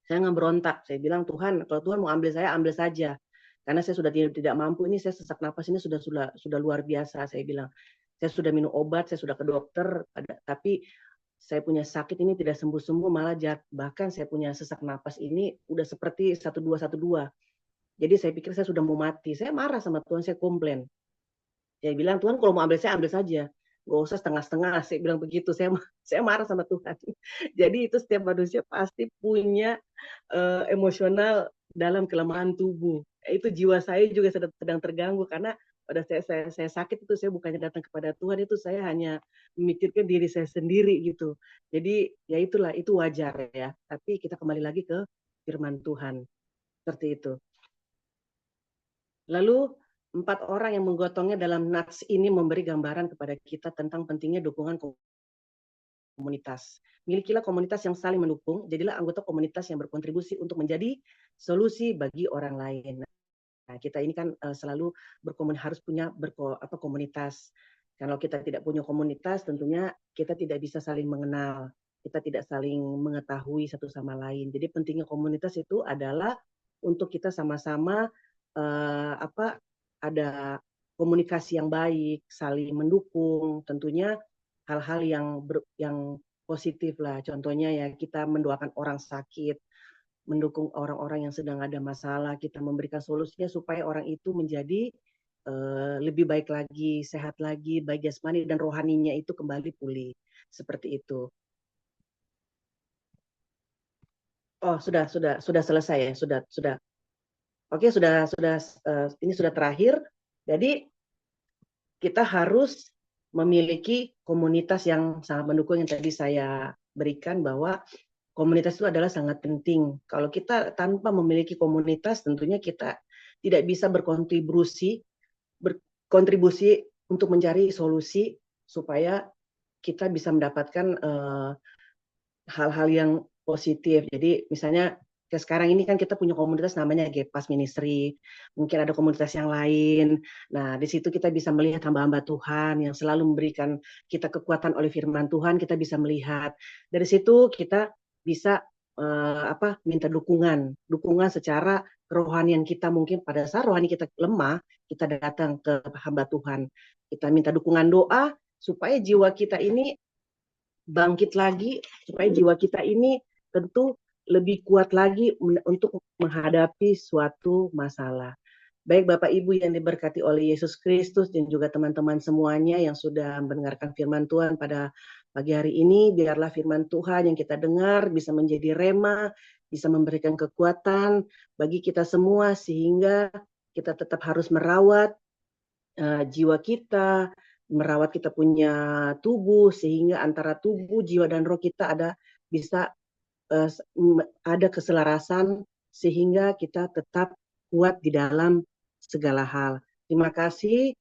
Saya nggak berontak. Saya bilang, Tuhan, kalau Tuhan mau ambil saya, ambil saja. Karena saya sudah tidak mampu, ini saya sesak napas ini sudah luar biasa. Saya bilang, saya sudah minum obat, saya sudah ke dokter, tapi saya punya sakit ini tidak sembuh-sembuh, malah bahkan saya punya sesak napas ini udah seperti 1212. Jadi saya pikir saya sudah mau mati. Saya marah sama Tuhan, saya komplain. Saya bilang, Tuhan kalau mau ambil saya, ambil saja. Gak usah setengah-setengah, saya bilang begitu. Saya marah sama Tuhan. Jadi itu setiap manusia pasti punya emosional dalam kelemahan tubuh. Itu jiwa saya juga sedang terganggu, karena pada saya sakit itu saya bukannya datang kepada Tuhan, itu saya hanya memikirkan diri saya sendiri gitu. Jadi ya itulah, itu wajar ya. Tapi kita kembali lagi ke firman Tuhan. Seperti itu. Lalu 4 orang yang menggotongnya dalam nats ini memberi gambaran kepada kita tentang pentingnya dukungan komunitas. Milikilah komunitas yang saling mendukung, jadilah anggota komunitas yang berkontribusi untuk menjadi solusi bagi orang lain. Nah, kita ini kan selalu harus punya komunitas. Kalau kita tidak punya komunitas, tentunya kita tidak bisa saling mengenal, kita tidak saling mengetahui satu sama lain. Jadi pentingnya komunitas itu adalah untuk kita sama-sama ada komunikasi yang baik, saling mendukung, tentunya hal-hal yang positif lah. Contohnya ya, kita mendoakan orang sakit, mendukung orang-orang yang sedang ada masalah, kita memberikan solusinya supaya orang itu menjadi lebih baik lagi, sehat lagi, baik jasmani dan rohaninya itu kembali pulih. Seperti itu. Oh, sudah selesai ya, sudah. Oke, ini sudah terakhir. Jadi kita harus memiliki komunitas yang sangat mendukung, yang tadi saya berikan, bahwa komunitas itu adalah sangat penting. Kalau kita tanpa memiliki komunitas, tentunya kita tidak bisa berkontribusi untuk mencari solusi supaya kita bisa mendapatkan hal-hal yang positif. Jadi misalnya sekarang ini kan kita punya komunitas namanya Gepas Ministry, mungkin ada komunitas yang lain. Nah, di situ kita bisa melihat hamba-hamba Tuhan yang selalu memberikan kita kekuatan oleh firman Tuhan. Kita bisa melihat dari situ, kita bisa minta dukungan secara kerohanian kita. Mungkin pada saat rohani kita lemah, kita datang ke hamba Tuhan, kita minta dukungan doa supaya jiwa kita ini bangkit lagi, supaya jiwa kita ini tentu lebih kuat lagi untuk menghadapi suatu masalah. Baik Bapak Ibu yang diberkati oleh Yesus Kristus dan juga teman-teman semuanya yang sudah mendengarkan firman Tuhan pada pagi hari ini, biarlah firman Tuhan yang kita dengar bisa menjadi rema, bisa memberikan kekuatan bagi kita semua, sehingga kita tetap harus merawat jiwa kita, merawat kita punya tubuh, sehingga antara tubuh, jiwa dan roh kita bisa ada keselarasan, sehingga kita tetap kuat di dalam segala hal. Terima kasih,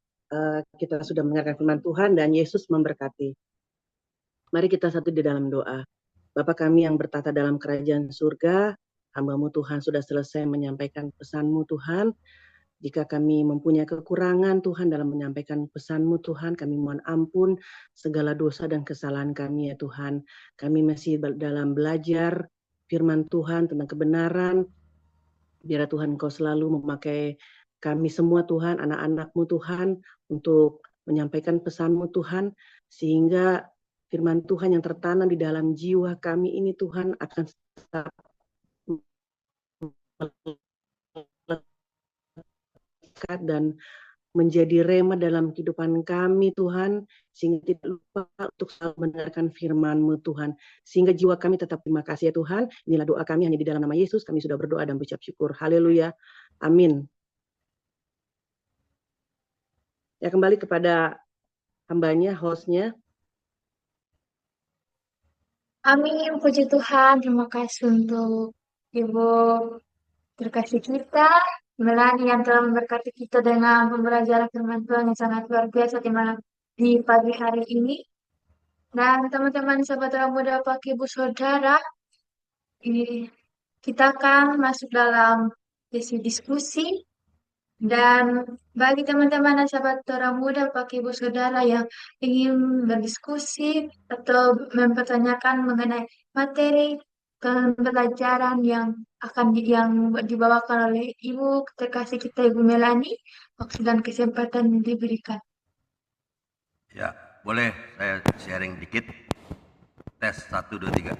kita sudah mendengarkan firman Tuhan dan Yesus memberkati. Mari kita satu di dalam doa. Bapa kami yang bertata dalam kerajaan surga, hamba-Mu Tuhan sudah selesai menyampaikan pesan-Mu Tuhan. Jika kami mempunyai kekurangan Tuhan dalam menyampaikan pesan-Mu Tuhan, kami mohon ampun segala dosa dan kesalahan kami ya Tuhan. Kami masih dalam belajar firman Tuhan tentang kebenaran. Biar Tuhan Engkau selalu memakai kami semua Tuhan, anak-anak-Mu Tuhan, untuk menyampaikan pesan-Mu Tuhan, sehingga firman Tuhan yang tertanam di dalam jiwa kami ini Tuhan akan tetap dan menjadi rema dalam kehidupan kami Tuhan, sehingga tidak lupa untuk selalu mendengarkan firman-Mu Tuhan, sehingga jiwa kami tetap terima kasih ya Tuhan. Inilah doa kami hanya di dalam nama Yesus, kami sudah berdoa dan berucap syukur. Haleluya. Amin. Ya, kembali kepada hambanya, hostnya. Amin, puji Tuhan. Terima kasih untuk Ibu terkasih kita, Melani yang telah memberkati kita dengan pembelajaran firman Tuhan yang sangat luar biasa di pagi hari ini. Dan teman-teman sahabat orang muda, Bapak Ibu Saudara, ini kita akan masuk dalam sesi diskusi. Dan bagi teman-teman dan sahabat orang muda, Bapak Ibu Saudara yang ingin berdiskusi atau mempertanyakan mengenai materi pembelajaran yang yang dibawakan oleh Ibu terkasih kita Ibu Melani, waktu dan kesempatan yang diberikan. Ya, boleh saya sharing dikit. Tes 1, 2, 3.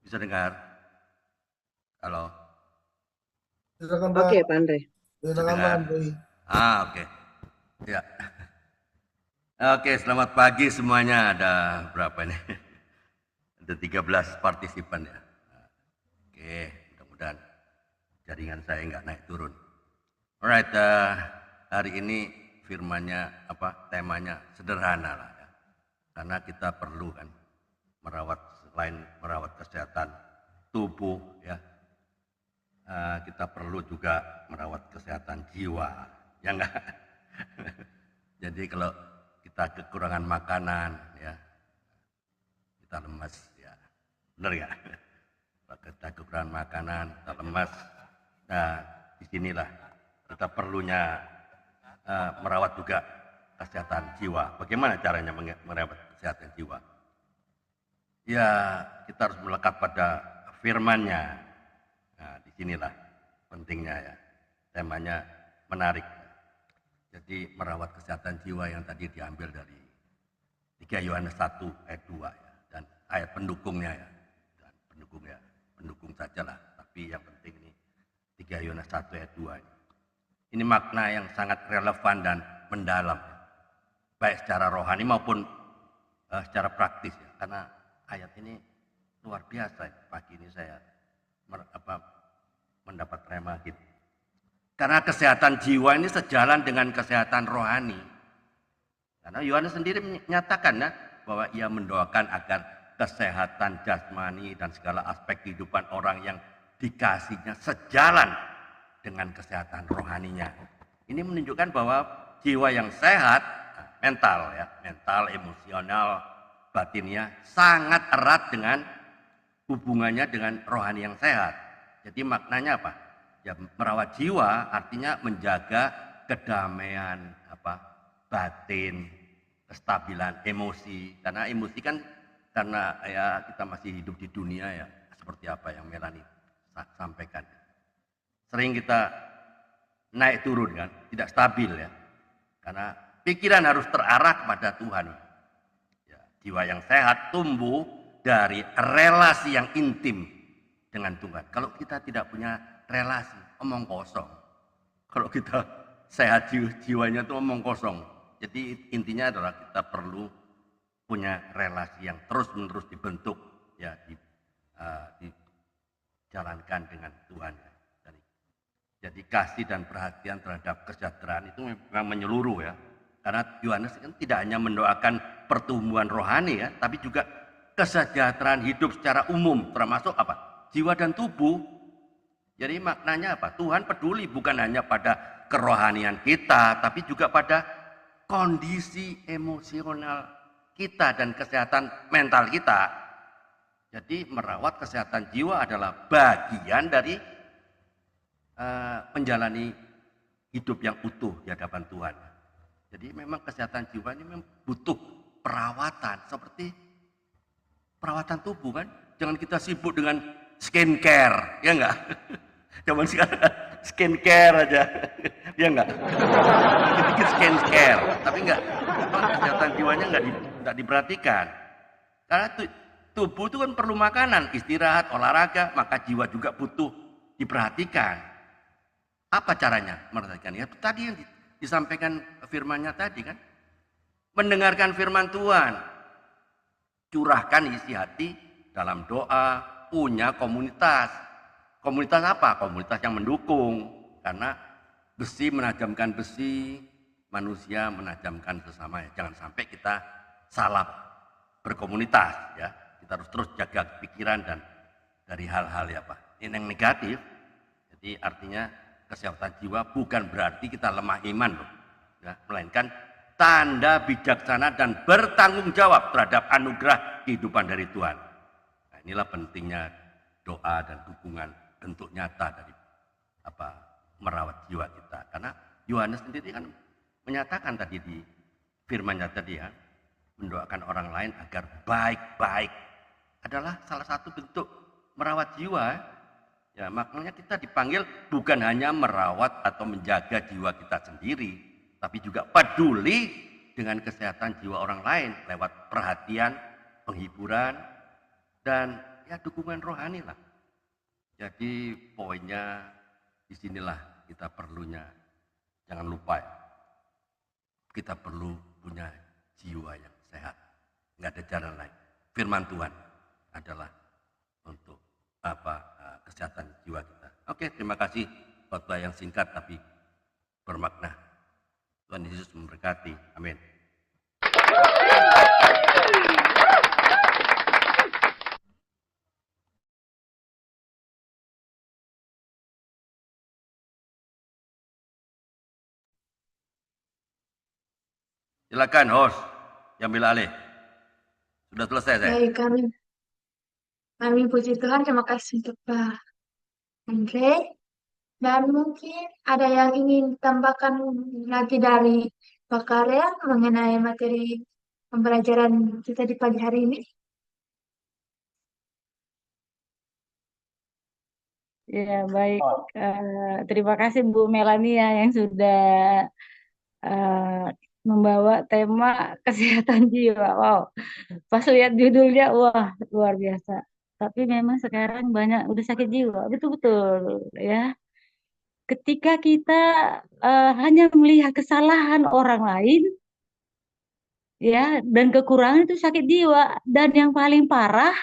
Bisa dengar? Halo? Silakan Pak. Oke, Pak Andre. Silakan Pak Andre. Oke. Ya. Oke, selamat pagi semuanya. Ada berapa nih? Ada 13 partisipan ya. Oke, mudah-mudahan jaringan saya nggak naik turun. Alright, hari ini firmannya temanya sederhana lah ya. Karena kita perlu kan selain merawat kesehatan tubuh ya. Kita perlu juga merawat kesehatan jiwa, ya enggak? Jadi kalau kita kekurangan makanan, ya kita lemas, ya benar ya? Kalau kita kekurangan makanan, kita lemas. Nah, disinilah kita perlunya merawat juga kesehatan jiwa. Bagaimana caranya merawat kesehatan jiwa? Ya, kita harus melekat pada firman-Nya. Nah, disinilah pentingnya ya. Temanya menarik. Jadi merawat kesehatan jiwa yang tadi diambil dari 3 Yohanes 1 ayat 2 ya. Dan ayat pendukungnya ya. Dan pendukung sajalah. Tapi yang penting ini 3 Yohanes 1 ayat 2 ini. Ini makna yang sangat relevan dan mendalam. Ya. Baik secara rohani maupun secara praktis ya. Karena ayat ini luar biasa ya. Pagi ini saya mendapat rema gitu. Karena kesehatan jiwa ini sejalan dengan kesehatan rohani. Karena Yohanes sendiri menyatakan ya, bahwa ia mendoakan agar kesehatan jasmani dan segala aspek kehidupan orang yang dikasihnya sejalan dengan kesehatan rohaninya. Ini menunjukkan bahwa jiwa yang sehat, mental, emosional, batinnya sangat erat dengan hubungannya dengan rohani yang sehat. Jadi maknanya apa? Ya, merawat jiwa artinya menjaga kedamaian batin, kestabilan emosi. Karena emosi kan karena ya kita masih hidup di dunia ya, seperti apa yang Melani sampaikan. Sering kita naik turun kan, tidak stabil ya. Karena pikiran harus terarah kepada Tuhan. Ya, jiwa yang sehat tumbuh dari relasi yang intim dengan Tuhan. Kalau kita tidak punya relasi, omong kosong. Kalau kita sehat jiwanya itu omong kosong. Jadi intinya adalah kita perlu punya relasi yang terus-menerus dibentuk, ya, dijalankan dengan Tuhan. Jadi kasih dan perhatian terhadap kesejahteraan itu memang menyeluruh ya. Karena Yohanes kan tidak hanya mendoakan pertumbuhan rohani ya, tapi juga kesejahteraan hidup secara umum, termasuk jiwa dan tubuh. Jadi maknanya Tuhan peduli bukan hanya pada kerohanian kita, tapi juga pada kondisi emosional kita dan kesehatan mental kita. Jadi merawat kesehatan jiwa adalah bagian dari menjalani hidup yang utuh di hadapan Tuhan. Jadi memang kesehatan jiwa ini memang butuh perawatan seperti perawatan tubuh kan. Jangan kita sibuk dengan skincare, ya enggak? Zaman sekarang skincare aja, ya enggak? Dikit-dikit skincare, tapi enggak. Kesehatan jiwanya enggak diperhatikan. Karena tubuh itu kan perlu makanan, istirahat, olahraga, maka jiwa juga butuh diperhatikan. Apa caranya memperhatikan? Ya tadi yang disampaikan firman-Nya tadi kan. Mendengarkan firman Tuhan. Curahkan isi hati dalam doa, punya komunitas. Komunitas apa? Komunitas yang mendukung. Karena besi menajamkan besi, manusia menajamkan sesama ya. Jangan sampai kita salah berkomunitas ya. Kita harus terus jaga pikiran dan dari hal-hal ya Pak. Ini yang negatif. Jadi artinya kesehatan jiwa bukan berarti kita lemah iman loh. Ya, melainkan tanda bijaksana dan bertanggung jawab terhadap anugerah kehidupan dari Tuhan. Nah, inilah pentingnya doa dan dukungan bentuk nyata dari merawat jiwa kita. Karena Yohanes sendiri kan menyatakan tadi di firman-Nya tadi ya, mendoakan orang lain agar baik-baik adalah salah satu bentuk merawat jiwa. Ya, makanya kita dipanggil bukan hanya merawat atau menjaga jiwa kita sendiri, tapi juga peduli dengan kesehatan jiwa orang lain lewat perhatian, penghiburan, dan ya dukungan rohani lah. Jadi poinnya disinilah kita perlunya, jangan lupa ya, kita perlu punya jiwa yang sehat. Nggak ada jalan lain. Firman Tuhan adalah untuk kesehatan jiwa kita. Oke, terima kasih khotbah yang singkat tapi bermakna. Tuhan Yesus memberkati. Amin. Silakan host yang ambil alih. Sudah selesai saya. Baik, kami puji Tuhan, terima kasih untuk Pak Andre. Dan mungkin ada yang ingin tambahkan lagi dari Pak Karya mengenai materi pembelajaran kita di pagi hari ini. Ya, baik. Terima kasih Bu Melania yang sudah membawa tema kesehatan jiwa. Wow, pas lihat judulnya, wah luar biasa. Tapi memang sekarang banyak udah sakit jiwa, betul-betul ya. Ketika kita hanya melihat kesalahan orang lain, ya, dan kekurangan itu sakit jiwa. Dan yang paling parah,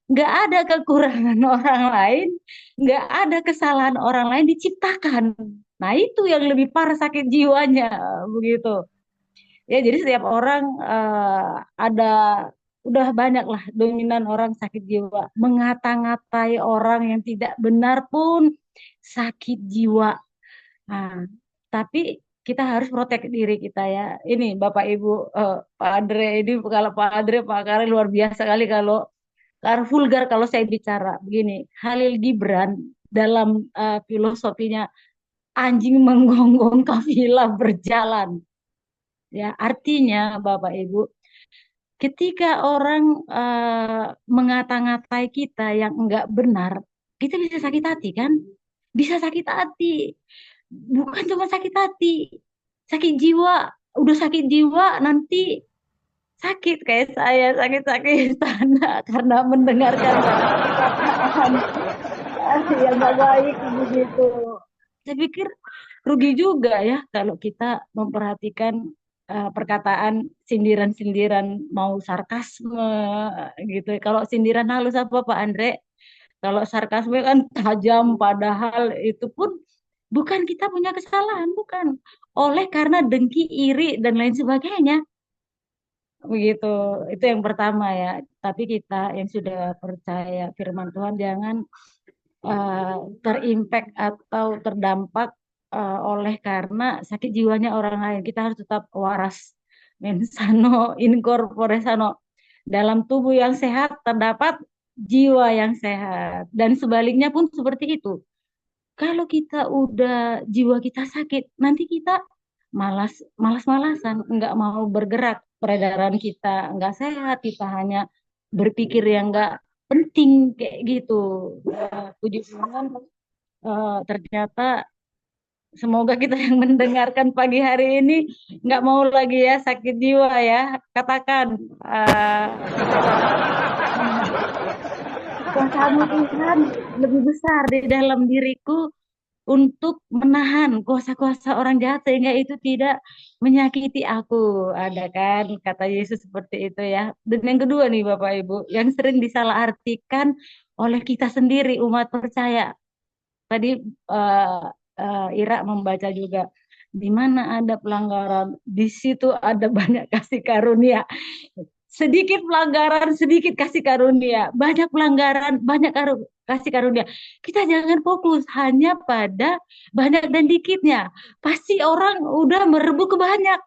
nggak ada kekurangan orang lain, nggak ada kesalahan orang lain diciptakan. Nah, itu yang lebih parah sakit jiwanya, begitu. Ya, jadi setiap orang ada, udah banyak lah dominan orang sakit jiwa. Mengata-ngatai orang yang tidak benar pun sakit jiwa. Nah, tapi kita harus protek diri kita ya. Ini Bapak Ibu, Pak Andre, ini kalau Pak Andre, Pak Kare luar biasa kali kalau vulgar kalau saya bicara begini. Khalil Gibran dalam filosofinya anjing menggonggong kafilah berjalan. Ya, artinya Bapak Ibu, ketika orang mengata-ngatai kita yang enggak benar, kita bisa sakit hati kan? Bisa sakit hati. Bukan cuma sakit hati, sakit jiwa. Udah sakit jiwa nanti sakit kayak saya, sakit-sakit tanah karena mendengarkan perkataan yang nggak baik begitu. Saya pikir rugi juga ya kalau kita memperhatikan perkataan sindiran-sindiran, mau sarkasme gitu. Kalau sindiran halus apa Pak Andre? Kalau sarkasme kan tajam, padahal itu pun bukan kita punya kesalahan, bukan. Oleh karena dengki, iri, dan lain sebagainya. Begitu, itu yang pertama ya. Tapi kita yang sudah percaya firman Tuhan jangan terimpact atau terdampak oleh karena sakit jiwanya orang lain. Kita harus tetap waras, mensano in corpore sano. Dalam tubuh yang sehat terdapat jiwa yang sehat. Dan sebaliknya pun seperti itu. Kalau kita udah jiwa kita sakit, nanti kita malas-malasan, nggak mau bergerak, peredaran kita nggak sehat, kita hanya berpikir yang nggak penting kayak gitu. Puji Tuhan, ternyata semoga kita yang mendengarkan pagi hari ini nggak mau lagi ya sakit jiwa ya. Katakan kuasa-Mu Tuhan lebih besar di dalam diriku untuk menahan kuasa-kuasa orang jahat sehingga itu tidak menyakiti aku. Ada kan kata Yesus seperti itu ya. Dan yang kedua nih Bapak Ibu, yang sering disalahartikan oleh kita sendiri umat percaya. Tadi Ira membaca juga Di mana ada pelanggaran, di situ ada banyak kasih karunia. Sedikit pelanggaran, sedikit kasih karunia. Banyak pelanggaran, banyak kasih karunia. Kita jangan fokus hanya pada banyak dan dikitnya. Pasti orang udah merebut ke banyak.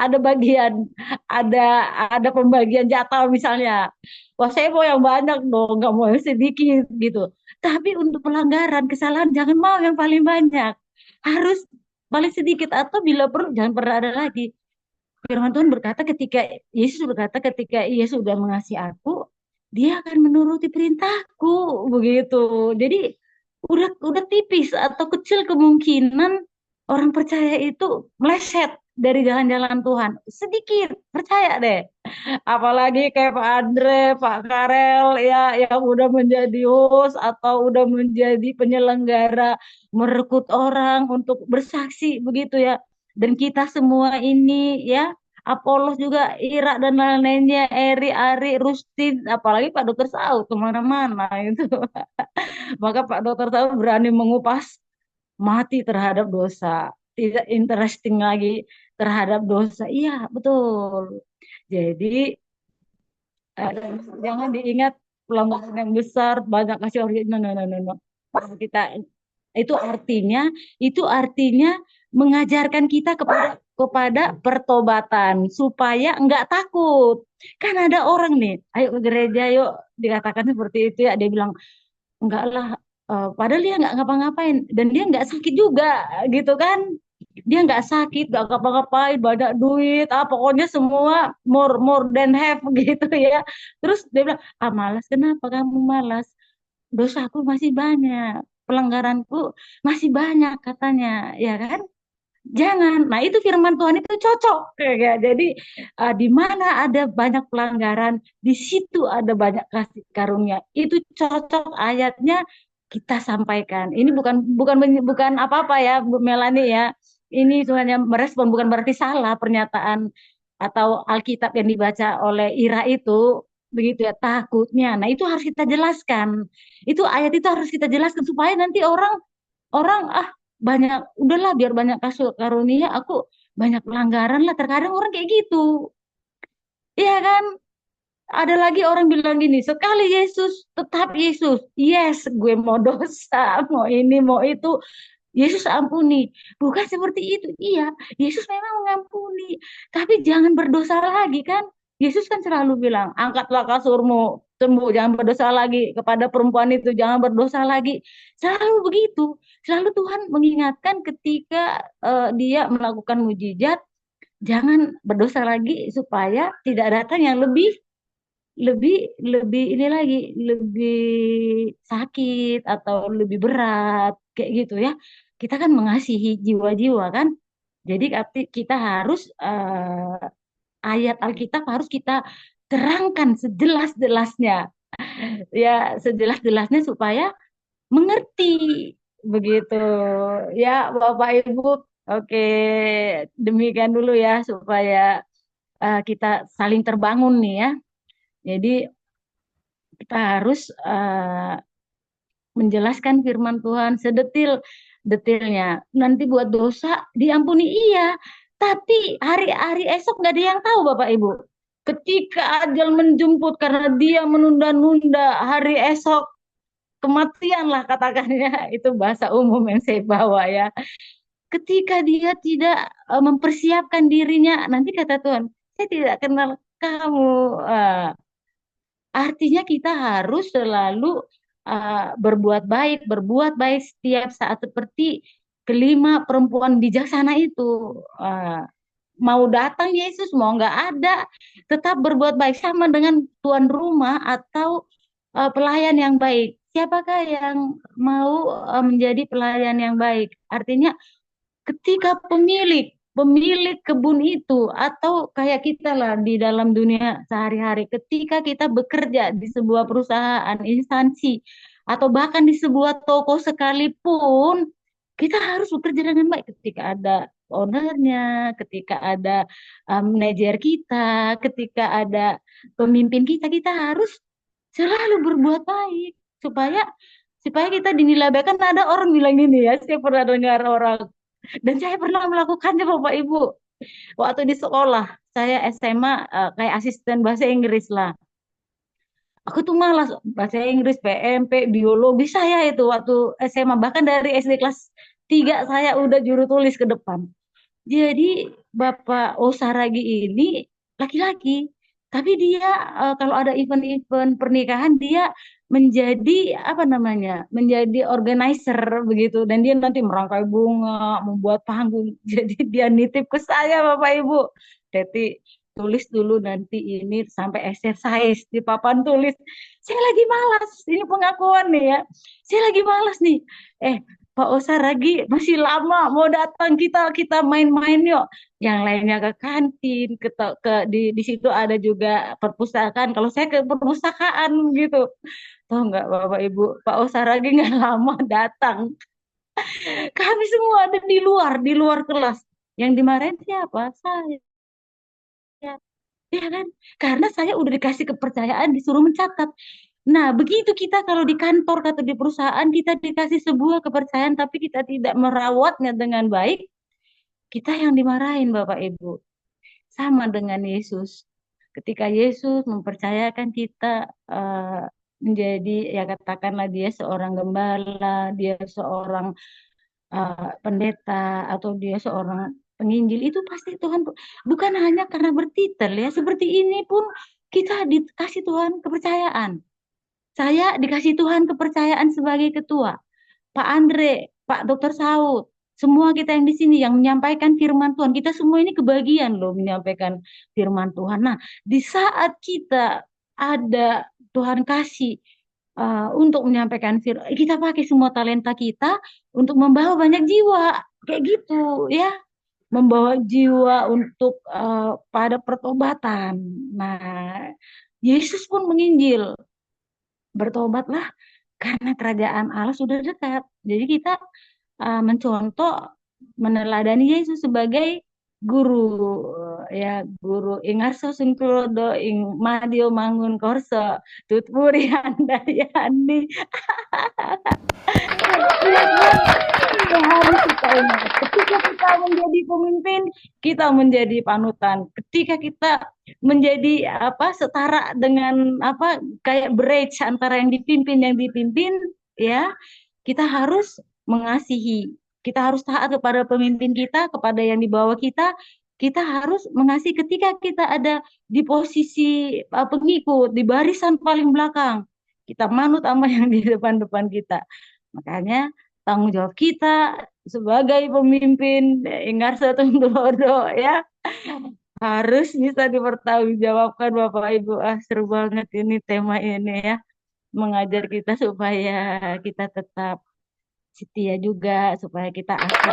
Ada bagian, ada ada pembagian jatah misalnya. Wah, saya mau yang banyak dong, nggak mau yang sedikit gitu. Tapi untuk pelanggaran, kesalahan jangan mau yang paling banyak. Harus paling sedikit atau bila perlu jangan pernah ada lagi. Firman Tuhan berkata Yesus berkata ketika ia sudah mengasihi aku, dia akan menuruti perintahku begitu. Jadi udah tipis atau kecil kemungkinan orang percaya itu meleset dari jalan-jalan Tuhan. Sedikit, percaya deh. Apalagi kayak Pak Andre, Pak Karel ya yang udah menjadi host atau udah menjadi penyelenggara merekrut orang untuk bersaksi begitu ya. Dan kita semua ini ya Apolos juga, Ira dan lain-lainnya, Eri, Ari, Rustin, apalagi Pak Dokter Saud kemana-mana itu. Maka Pak Dokter Saud berani mengupas mati terhadap dosa, tidak interesting lagi terhadap dosa. Iya, betul. Jadi eh, jangan diingat pelanggaran yang besar, banyak kasih orang. No, no, no, no, no. Kita itu artinya itu artinya mengajarkan kita kepada pertobatan supaya enggak takut. Kan ada orang nih, ayo ke gereja yuk, dikatakan seperti itu ya, dia bilang enggak lah, padahal dia enggak ngapa-ngapain dan dia enggak sakit juga gitu kan. Dia nggak sakit, nggak ngapa-ngapain, banyak duit, pokoknya semua more than have gitu ya. Terus dia bilang, malas, kenapa kamu malas? Dosaku masih banyak, pelanggaranku masih banyak katanya, ya kan? Jangan. Nah, itu firman Tuhan itu cocok kayak. Jadi di mana ada banyak pelanggaran, di situ ada banyak kasih karunia. Itu cocok ayatnya kita sampaikan. Ini bukan bukan bukan apa-apa ya, Bu Melani ya. Ini hanya merespon, bukan berarti salah pernyataan atau Alkitab yang dibaca oleh Ira itu begitu ya, takutnya. Nah, itu harus kita jelaskan. Itu ayat itu harus kita jelaskan supaya nanti orang orang banyak, udahlah biar banyak kasus karunia, aku banyak pelanggaran lah. Terkadang orang kayak gitu, iya kan? Ada lagi orang bilang gini, sekali Yesus tetap Yesus. Yes, gue mau dosa, mau ini mau itu, Yesus ampuni. Bukan seperti itu. Iya, Yesus memang mengampuni, tapi jangan berdosa lagi kan. Yesus kan selalu bilang, angkatlah kasurmu, sembuh, jangan berdosa lagi. Kepada perempuan itu, jangan berdosa lagi. Selalu begitu. Selalu Tuhan mengingatkan ketika dia melakukan mujizat, jangan berdosa lagi supaya tidak datang yang lebih lebih lebih ini lagi, lebih sakit atau lebih berat kayak gitu ya. Kita kan mengasihi jiwa-jiwa kan. Jadi kita harus ayat Alkitab harus kita terangkan sejelas-jelasnya ya, sejelas-jelasnya supaya mengerti begitu ya Bapak Ibu. Oke, demikian dulu ya supaya kita saling terbangun nih ya. Jadi kita harus menjelaskan firman Tuhan sedetil-detilnya. Nanti buat dosa diampuni iya, tapi hari-hari esok nggak ada yang tahu Bapak Ibu. Ketika ajal menjemput karena dia menunda-nunda hari esok, kematian lah katakannya, itu bahasa umum yang saya bawa ya. Ketika dia tidak mempersiapkan dirinya, nanti kata Tuhan, saya tidak kenal kamu. Artinya kita harus selalu berbuat baik setiap saat seperti kelima perempuan bijaksana itu. Mau datang Yesus, mau nggak ada, tetap berbuat baik sama dengan tuan rumah atau pelayan yang baik. Siapakah yang mau menjadi pelayan yang baik? Artinya ketika pemilik kebun itu atau kayak kita lah di dalam dunia sehari-hari, ketika kita bekerja di sebuah perusahaan, instansi, atau bahkan di sebuah toko sekalipun, kita harus bekerja dengan baik ketika ada ownernya, ketika ada manajer kita, ketika ada pemimpin kita, kita harus selalu berbuat baik supaya supaya kita dinilai baik. Kan ada orang bilang gini ya, saya pernah dengar orang Dan saya pernah melakukannya Bapak Ibu. Waktu di sekolah, saya SMA kayak asisten bahasa Inggris lah. Aku tuh malas bahasa Inggris, PMP, biologi saya itu waktu SMA. Bahkan dari SD kelas 3 saya udah juru tulis ke depan. Jadi Bapak Osaragi ini laki-laki, tapi dia kalau ada event-event pernikahan dia menjadi apa namanya, menjadi organizer begitu, dan dia nanti merangkai bunga, membuat panggung. Jadi dia nitip ke saya Bapak Ibu, Teti tulis dulu nanti ini sampai exercise di papan tulis. Saya lagi malas, ini pengakuan nih ya. Saya lagi malas nih. Eh, Pak Osa lagi masih lama mau datang, kita main-main yuk. Yang lainnya ke kantin, di situ ada juga perpustakaan. Kalau saya ke perpustakaan gitu. Tahu nggak Bapak Ibu, Pak Osa lagi nggak lama datang. Kami semua ada di luar kelas. Yang dimarahin siapa? Saya. Ya kan? Karena saya udah dikasih kepercayaan disuruh mencatat. Nah, begitu kita kalau di kantor atau di perusahaan kita dikasih sebuah kepercayaan tapi kita tidak merawatnya dengan baik, kita yang dimarahin Bapak Ibu. Sama dengan Yesus. Ketika Yesus mempercayakan kita menjadi, ya katakanlah dia seorang gembala, dia seorang pendeta, atau dia seorang penginjil, itu pasti Tuhan bukan hanya karena bertitel ya, seperti ini pun kita dikasih Tuhan kepercayaan. Saya dikasih Tuhan kepercayaan sebagai ketua. Pak Andre, Pak Dokter Saud, semua kita yang di sini yang menyampaikan firman Tuhan, kita semua ini kebagian loh menyampaikan firman Tuhan. Nah, di saat kita ada Tuhan kasih untuk menyampaikan firman, kita pakai semua talenta kita untuk membawa banyak jiwa, kayak gitu ya, membawa jiwa untuk pada pertobatan. Nah, Yesus pun menginjil, bertobatlah karena kerajaan Allah sudah dekat. Jadi kita mencontoh, meneladani Yesus sebagai guru, ya, guru ingarso singklodo ing madio mangun korso tutpuri handayani. Yang harus kita ingat, ketika kita menjadi pemimpin, kita menjadi panutan. Ketika kita menjadi apa, setara dengan apa, kayak bridge antara yang dipimpin, ya, kita harus mengasihi. Kita harus taat kepada pemimpin kita, kepada yang di bawah kita. Kita harus mengasihi ketika kita ada di posisi pengikut, di barisan paling belakang. Kita manut sama yang di depan-depan kita. Makanya tanggung jawab kita sebagai pemimpin Ingarsa Tundodo ya harus bisa dipertanggungjawabkan Bapak Ibu. Seru banget ini tema ini ya, mengajar kita supaya kita tetap setia juga, supaya kita asuh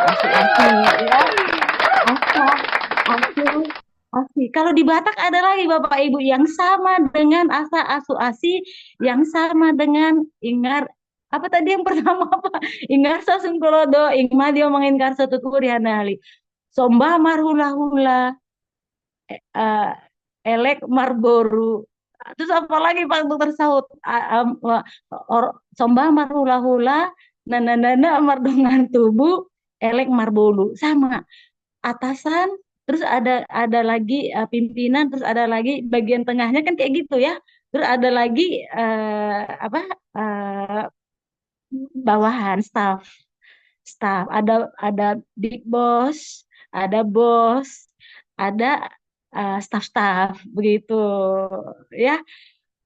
ya, asuh asi. Kalau di Batak ada lagi Bapak Ibu yang sama dengan asa asuh asi, yang sama dengan ingar, apa tadi yang pertama apa? Ingarsa sungkolodo, ingmadio mengingarsa tuturi hanali. Somba marhula-hula, eh, elek marboru. Terus apa lagi Pak Dokter Saud? Somba marhula-hula, nana mardongan tubuh, elek marbolu. Sama atasan, terus ada lagi pimpinan, terus ada lagi bagian tengahnya kan kayak gitu ya. Terus ada lagi apa eh, bawahan staff, ada big boss, ada bos, ada staff-staff begitu ya.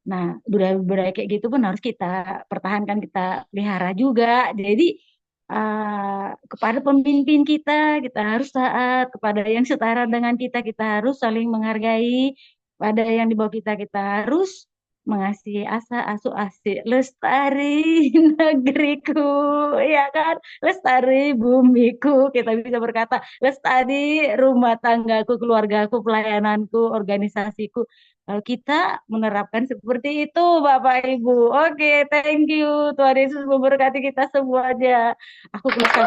Nah, budaya-budaya kayak gitu pun harus kita pertahankan, kita pelihara juga. Jadi kepada pemimpin kita harus taat. Kepada yang setara dengan kita harus saling menghargai. Pada yang di bawah kita harus mengasihi asa asu asih lestari negeriku, ya kan, lestari bumiku, kita bisa berkata lestari rumah tanggaku, keluargaku, pelayananku, organisasiku. Kalau kita menerapkan seperti itu, Bapak Ibu. Oke, thank you. Tuhan Yesus memberkati kita semuanya. Aku keluar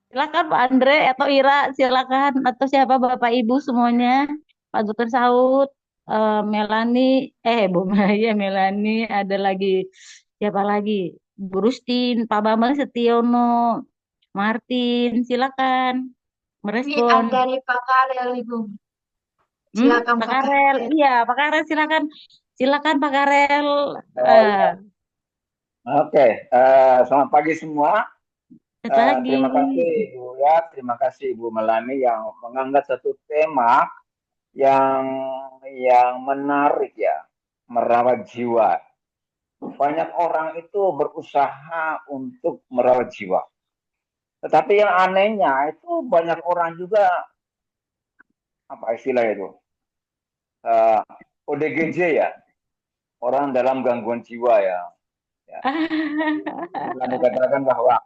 silakan Pak Andre atau Ira, silakan, atau siapa Bapak Ibu semuanya, Pak Dokter Saud. Melani, Bu Maya, Melani, ada lagi siapa lagi? Bu Rustin, Pak Bambang Setiono, Martin, silakan Ini merespon. dari Pak Karel, Ibu. Silakan Pak Pak Karel, Karel. iya Pak Karel silakan, silakan Pak Karel. Oh Eh, iya. Oke, selamat pagi semua. Satu lagi. Terima kasih Ibu ya, terima kasih Ibu Melani yang mengangkat satu tema yang menarik ya, merawat jiwa. Banyak orang itu berusaha untuk merawat jiwa. Tetapi yang anehnya itu banyak orang juga apa istilah itu? Uh, ODGJ ya, orang dalam gangguan jiwa ya. Ya. Melani katakan bahwa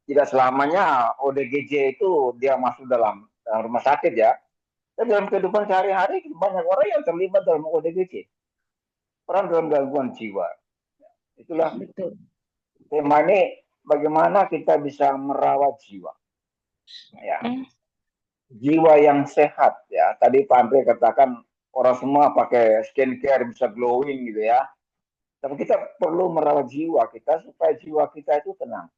tidak selamanya ODGJ itu dia masuk dalam rumah sakit ya. Dan dalam kehidupan sehari-hari banyak orang yang terlibat dalam ODGJ. Orang dalam gangguan jiwa. Itulah Betul. tema ini, bagaimana kita bisa merawat jiwa. Ya. Jiwa yang sehat ya. Tadi Pak Andre katakan orang semua pakai skincare bisa glowing gitu ya. Tapi kita perlu merawat jiwa kita supaya jiwa kita itu tenang.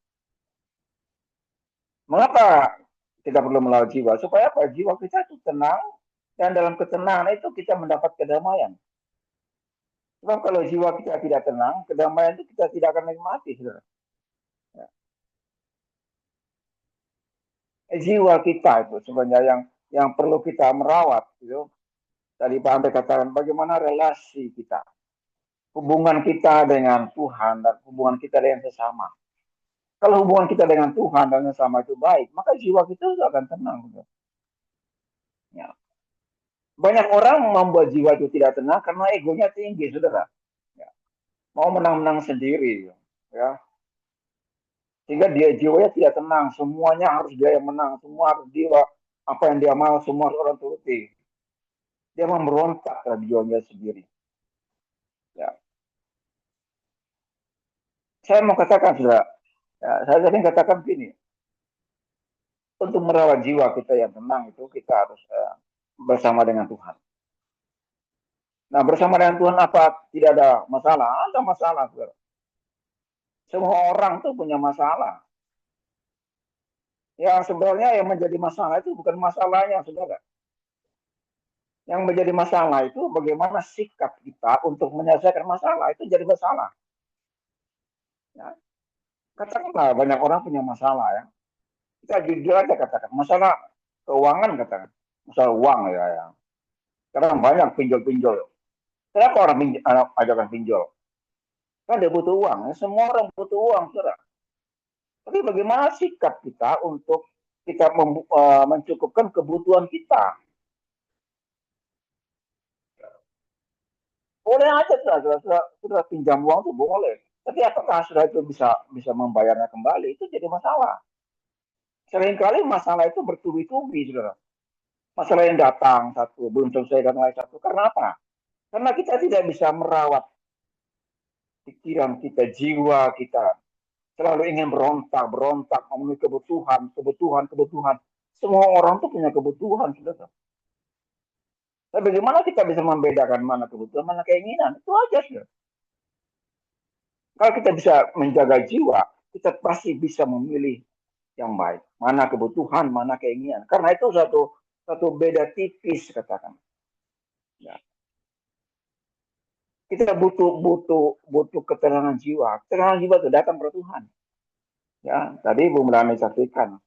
Mengapa kita perlu merawat jiwa? Supaya apa? Jiwa kita itu tenang, dan dalam ketenangan itu kita mendapat kedamaian. Sebab kalau jiwa kita tidak tenang, kedamaian itu kita tidak akan nikmati. Ya. Jiwa kita itu sebenarnya yang perlu kita merawat. Gitu. Tadi Pak Andre katakan bagaimana relasi kita, hubungan kita dengan Tuhan dan hubungan kita dengan sesama. Kalau hubungan kita dengan Tuhan dan sesama itu baik, maka jiwa kita itu akan tenang. Gitu. Ya. Banyak orang membuat jiwa itu tidak tenang karena egonya tinggi, saudara. Ya. Mau menang-menang sendiri, ya. Sehingga dia jiwanya tidak tenang, semuanya harus dia yang menang, semua harus dia apa yang dia mau, semua harus orang turuti. Dia memberontak terhadap jiwanya sendiri. Ya. Saya mau katakan, saudara, ya, saya sering katakan begini, untuk merawat jiwa kita yang tenang itu kita harus bersama dengan Tuhan. Nah, bersama dengan Tuhan apa? Tidak ada masalah? Ada masalah, saudara. Semua orang tuh punya masalah. Yang sebenarnya yang menjadi masalah itu bukan masalahnya, saudara. Yang menjadi masalah itu bagaimana sikap kita untuk menyelesaikan masalah, itu jadi masalah. Ya. Katakanlah banyak orang punya masalah ya. Kita jujur aja katakan, masalah keuangan katakan, masalah uang ya. Ya. Sekarang banyak pinjol-pinjol. Kenapa orang ajakan pinjol? Kan dia butuh uang, ya. Semua orang butuh uang, saudara. Tapi bagaimana sikap kita untuk kita mencukupkan kebutuhan kita? Boleh aja sudah pinjam uang itu boleh. Tapi apakah sudah itu bisa membayarnya kembali? Itu jadi masalah. Seringkali masalah itu bertubi-tubi, saudara. Masalah yang datang satu, belum selesai dan lain satu. Karena apa? Karena kita tidak bisa merawat pikiran kita, jiwa kita. Selalu ingin berontak, memenuhi kebutuhan. Semua orang tuh punya kebutuhan, saudara. Tapi bagaimana kita bisa membedakan mana kebutuhan, mana keinginan? Itu aja, saudara. Kalau kita bisa menjaga jiwa, kita pasti bisa memilih yang baik. Mana kebutuhan, mana keinginan. Karena itu satu beda tipis katakan. Ya. Kita butuh ketenangan jiwa. Ketenangan jiwa itu datang dari Tuhan. Ya, tadi Bu Melani saksikan.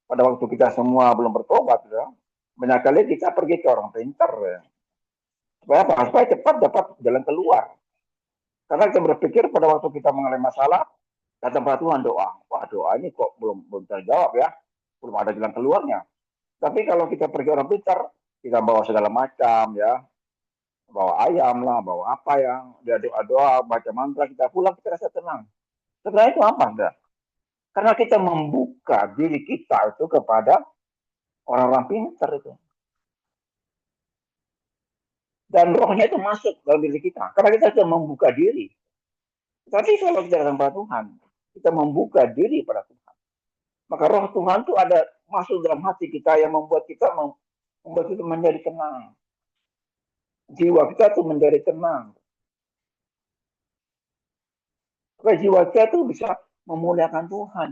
Pada waktu kita semua belum bertobat, ya, banyak kali kita pergi ke orang pintar. Ya. Supaya apa? Supaya cepat dapat jalan keluar. Karena kita berpikir pada waktu kita mengalami masalah, datang pada Tuhan doa. Wah, doa ini kok belum terjawab ya. Belum ada jalan keluarnya. Tapi kalau kita pergi orang pintar, kita bawa segala macam ya. Bawa ayam lah, bawa apa yang dia doa-doa, baca mantra, kita pulang kita rasa tenang. Sebenarnya itu apa? Enggak? Karena kita membuka diri kita itu kepada orang-orang pintar itu. Dan rohnya itu masuk dalam diri kita. Karena kita sudah membuka diri. Tapi kalau kita datang pada Tuhan, kita membuka diri pada Tuhan. Maka roh Tuhan itu ada masuk dalam hati kita yang membuat kita menjadi tenang. jiwa kita tuh menjadi tenang. Supaya jiwa kita tuh bisa memuliakan Tuhan.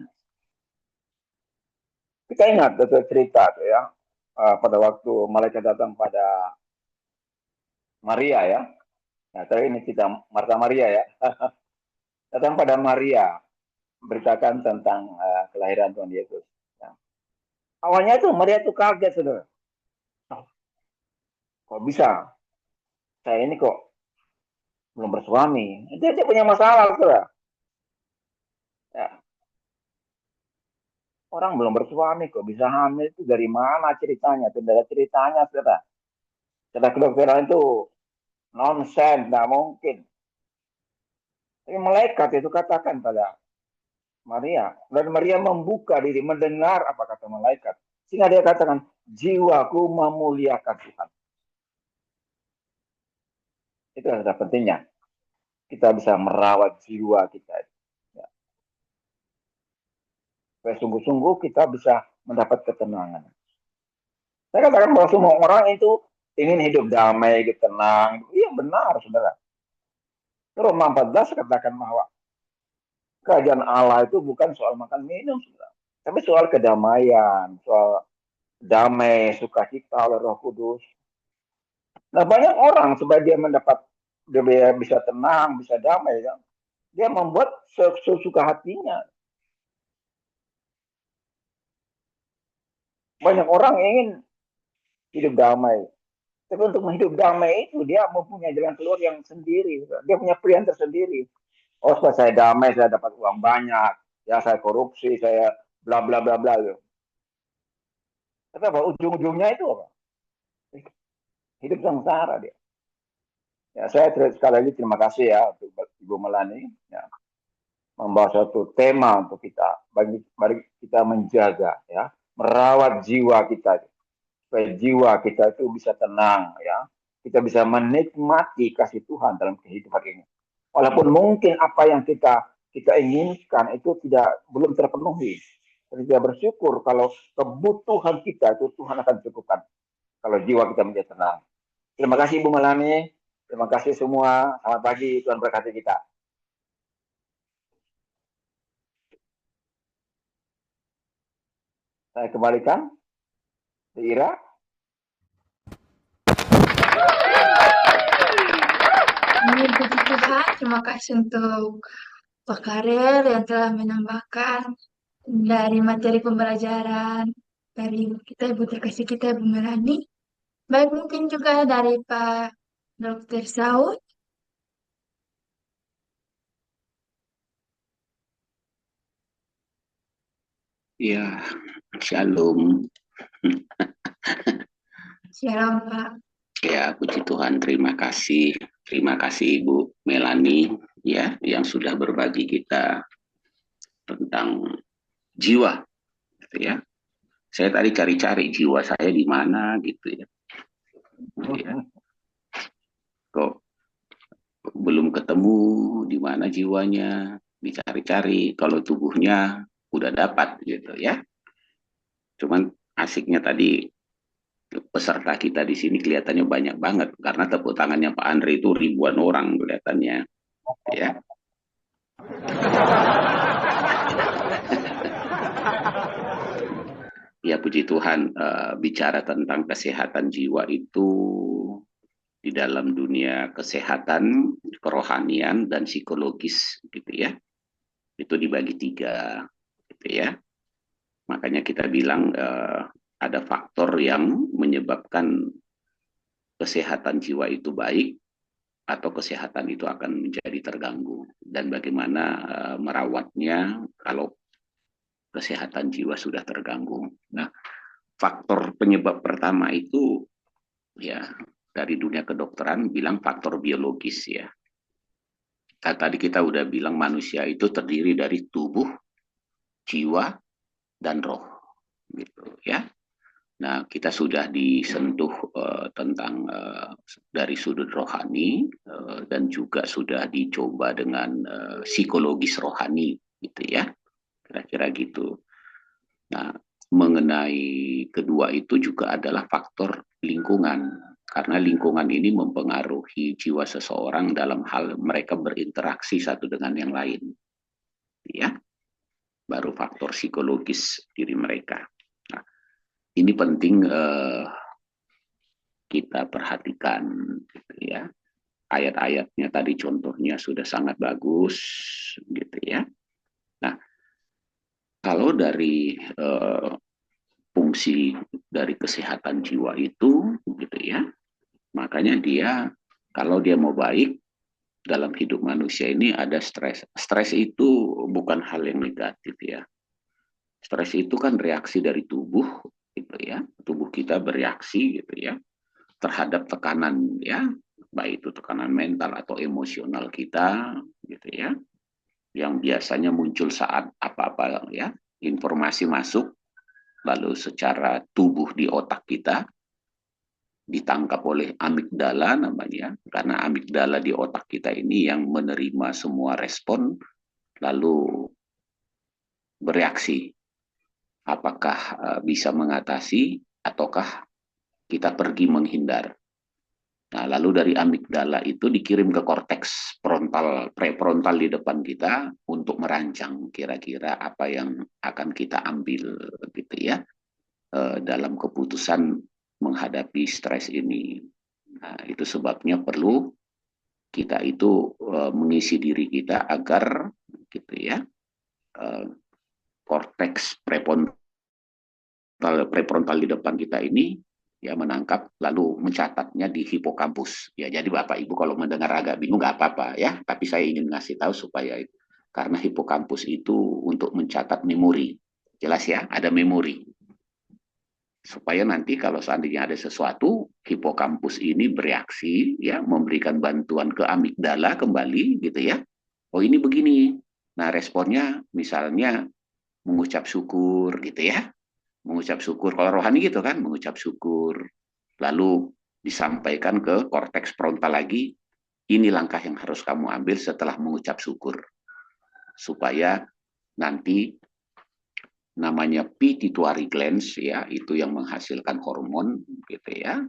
Kita ingat cerita tuh ya, pada waktu malaikat datang pada Maria ya. Nah, tapi ini kita Marta Maria ya. Datang pada Maria, beritakan tentang kelahiran Tuhan Yesus. Nah, awalnya tuh Maria tuh kaget, saudara. Oh, kok bisa? Saya ini kok belum bersuami. Dia punya masalah, saudara. Ya, orang belum bersuami kok bisa hamil itu dari mana ceritanya? Tidak ada ceritanya, saudara. Kata kedokteran itu nonsen, tidak mungkin. Tapi malaikat itu katakan pada Maria, dan Maria membuka diri, mendengar apa kata malaikat. Sehingga dia katakan, jiwaku memuliakan Tuhan. Itu adalah pentingnya. Kita bisa merawat jiwa kita. Ya. Supaya sungguh-sungguh kita bisa mendapat ketenangan. Saya katakan bahwa semua orang itu ingin hidup damai, tenang. Iya benar, saudara. Roma 14 katakan bahwa kerajaan Allah itu bukan soal makan minum, saudara. Tapi soal kedamaian, soal damai, sukacita oleh Roh Kudus. Nah, banyak orang supaya dia bisa tenang, bisa damai, ya. Dia membuat sesuka hatinya. Banyak orang ingin hidup damai. Tapi untuk hidup damai itu dia mempunyai jalan keluar yang sendiri. Dia punya pilihan tersendiri. Oh, supaya saya damai, saya dapat uang banyak. Ya, saya korupsi, saya bla bla bla bla. Tapi apa ujung-ujungnya itu apa? Hidup sengsara dia. Ya, saya sekali lagi terima kasih ya untuk Ibu Melani ya, membawa suatu tema untuk kita. Mari kita menjaga ya, merawat jiwa kita supaya jiwa kita itu bisa tenang ya. Kita bisa menikmati kasih Tuhan dalam kehidupan ini. Walaupun mungkin apa yang kita inginkan itu belum terpenuhi. Kita bersyukur kalau kebutuhan kita itu Tuhan akan cukupkan. Kalau jiwa kita menjadi tenang. Terima kasih Ibu Melani. Terima kasih semua. Selamat pagi. Tuhan berkati kita. Saya kembalikan. Ira. Amin, puji Tuhan. Terima kasih untuk Pak Karel yang telah menambahkan dari materi pembelajaran dari kita Ibu terkasih kita Ibu Melani. Baik mungkin juga dari Pak Dr. Saud. Ya, shalom. Shalom Pak. Ya, puji Tuhan, terima kasih. Terima kasih Ibu Melani ya yang sudah berbagi kita tentang jiwa gitu ya. Saya tadi cari-cari jiwa saya di mana gitu ya. Ya. Kok belum ketemu di mana jiwanya, dicari-cari kalau tubuhnya udah dapat gitu ya. Cuman asiknya tadi peserta kita di sini kelihatannya banyak banget karena tepuk tangannya Pak Andre itu ribuan orang kelihatannya ya. Ya puji Tuhan, bicara tentang kesehatan jiwa itu di dalam dunia kesehatan, kerohanian dan psikologis gitu ya. Itu dibagi 3 gitu ya. Makanya kita bilang ada faktor yang menyebabkan kesehatan jiwa itu baik atau kesehatan itu akan menjadi terganggu dan bagaimana merawatnya kalau kesehatan jiwa sudah terganggu. Nah, faktor penyebab pertama itu ya dari dunia kedokteran bilang faktor biologis ya. Tadi kita udah bilang manusia itu terdiri dari tubuh, jiwa, dan roh gitu ya. Nah, kita sudah disentuh tentang dari sudut rohani dan juga sudah dicoba dengan psikologis rohani gitu ya. Kira-kira gitu. Nah, mengenai kedua itu juga adalah faktor lingkungan. Karena lingkungan ini mempengaruhi jiwa seseorang dalam hal mereka berinteraksi satu dengan yang lain. Ya, baru faktor psikologis diri mereka. Nah, ini penting kita perhatikan, gitu ya. Ayat-ayatnya tadi contohnya sudah sangat bagus, gitu ya. Nah, kalau dari fungsi dari kesehatan jiwa itu, gitu ya, makanya dia, kalau dia mau baik dalam hidup manusia ini ada stres. Stres itu bukan hal yang negatif ya. Stres itu kan reaksi dari tubuh, gitu ya. Tubuh kita bereaksi, gitu ya, terhadap tekanan ya, baik itu tekanan mental atau emosional kita, gitu ya, yang biasanya muncul saat apa-apa ya, informasi masuk, lalu secara tubuh di otak kita ditangkap oleh amigdala namanya, karena amigdala di otak kita ini yang menerima semua respon lalu bereaksi apakah bisa mengatasi ataukah kita pergi menghindar. Nah, lalu dari amigdala itu dikirim ke korteks frontal, prefrontal di depan kita untuk merancang kira-kira apa yang akan kita ambil, gitu ya, dalam keputusan menghadapi stres ini. Nah, itu sebabnya perlu kita itu mengisi diri kita agar, gitu ya, korteks prefrontal di depan kita ini ya menangkap lalu mencatatnya di hipokampus. Ya, jadi Bapak Ibu kalau mendengar agak bingung nggak apa-apa ya, tapi saya ingin ngasih tahu supaya karena hipokampus itu untuk mencatat memori. Jelas ya, ada memori. Supaya nanti kalau seandainya ada sesuatu, hipokampus ini bereaksi ya, memberikan bantuan ke amigdala kembali, gitu ya. Oh, ini begini. Nah, responnya misalnya mengucap syukur, gitu ya. Mengucap syukur, kalau rohani gitu kan, mengucap syukur. Lalu disampaikan ke korteks frontal lagi, ini langkah yang harus kamu ambil setelah mengucap syukur. Supaya nanti namanya pituitary glands ya, itu yang menghasilkan hormon, gitu ya.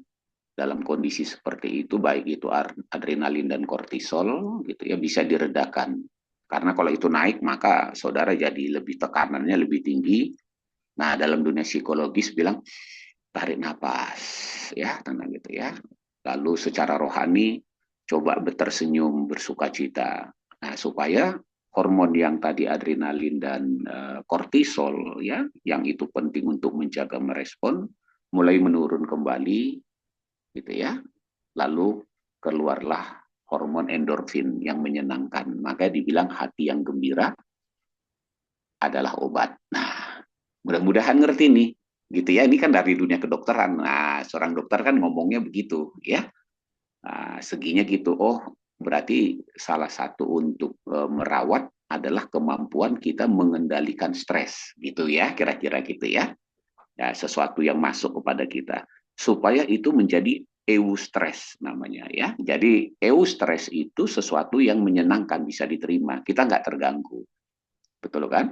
Dalam kondisi seperti itu, baik itu adrenalin dan kortisol, gitu ya, bisa diredakan. Karena kalau itu naik, maka saudara jadi lebih tekanannya lebih tinggi. Nah, dalam dunia psikologis bilang tarik napas, ya, tenang gitu ya. Lalu secara rohani coba tersenyum, bersukacita. Nah, supaya hormon yang tadi adrenalin dan kortisol ya, yang itu penting untuk menjaga merespon, mulai menurun kembali, gitu ya. Lalu keluarlah hormon endorfin yang menyenangkan. Maka dibilang hati yang gembira adalah obat. Nah, mudah-mudahan ngerti nih, gitu ya. Ini kan dari dunia kedokteran. Nah, seorang dokter kan ngomongnya begitu, ya. Nah, seginya gitu. Oh, berarti salah satu untuk merawat adalah kemampuan kita mengendalikan stres, gitu ya, kira-kira gitu ya. Ya, sesuatu yang masuk kepada kita supaya itu menjadi eustress namanya ya. Jadi eustress itu sesuatu yang menyenangkan, bisa diterima. Kita nggak terganggu, betul kan?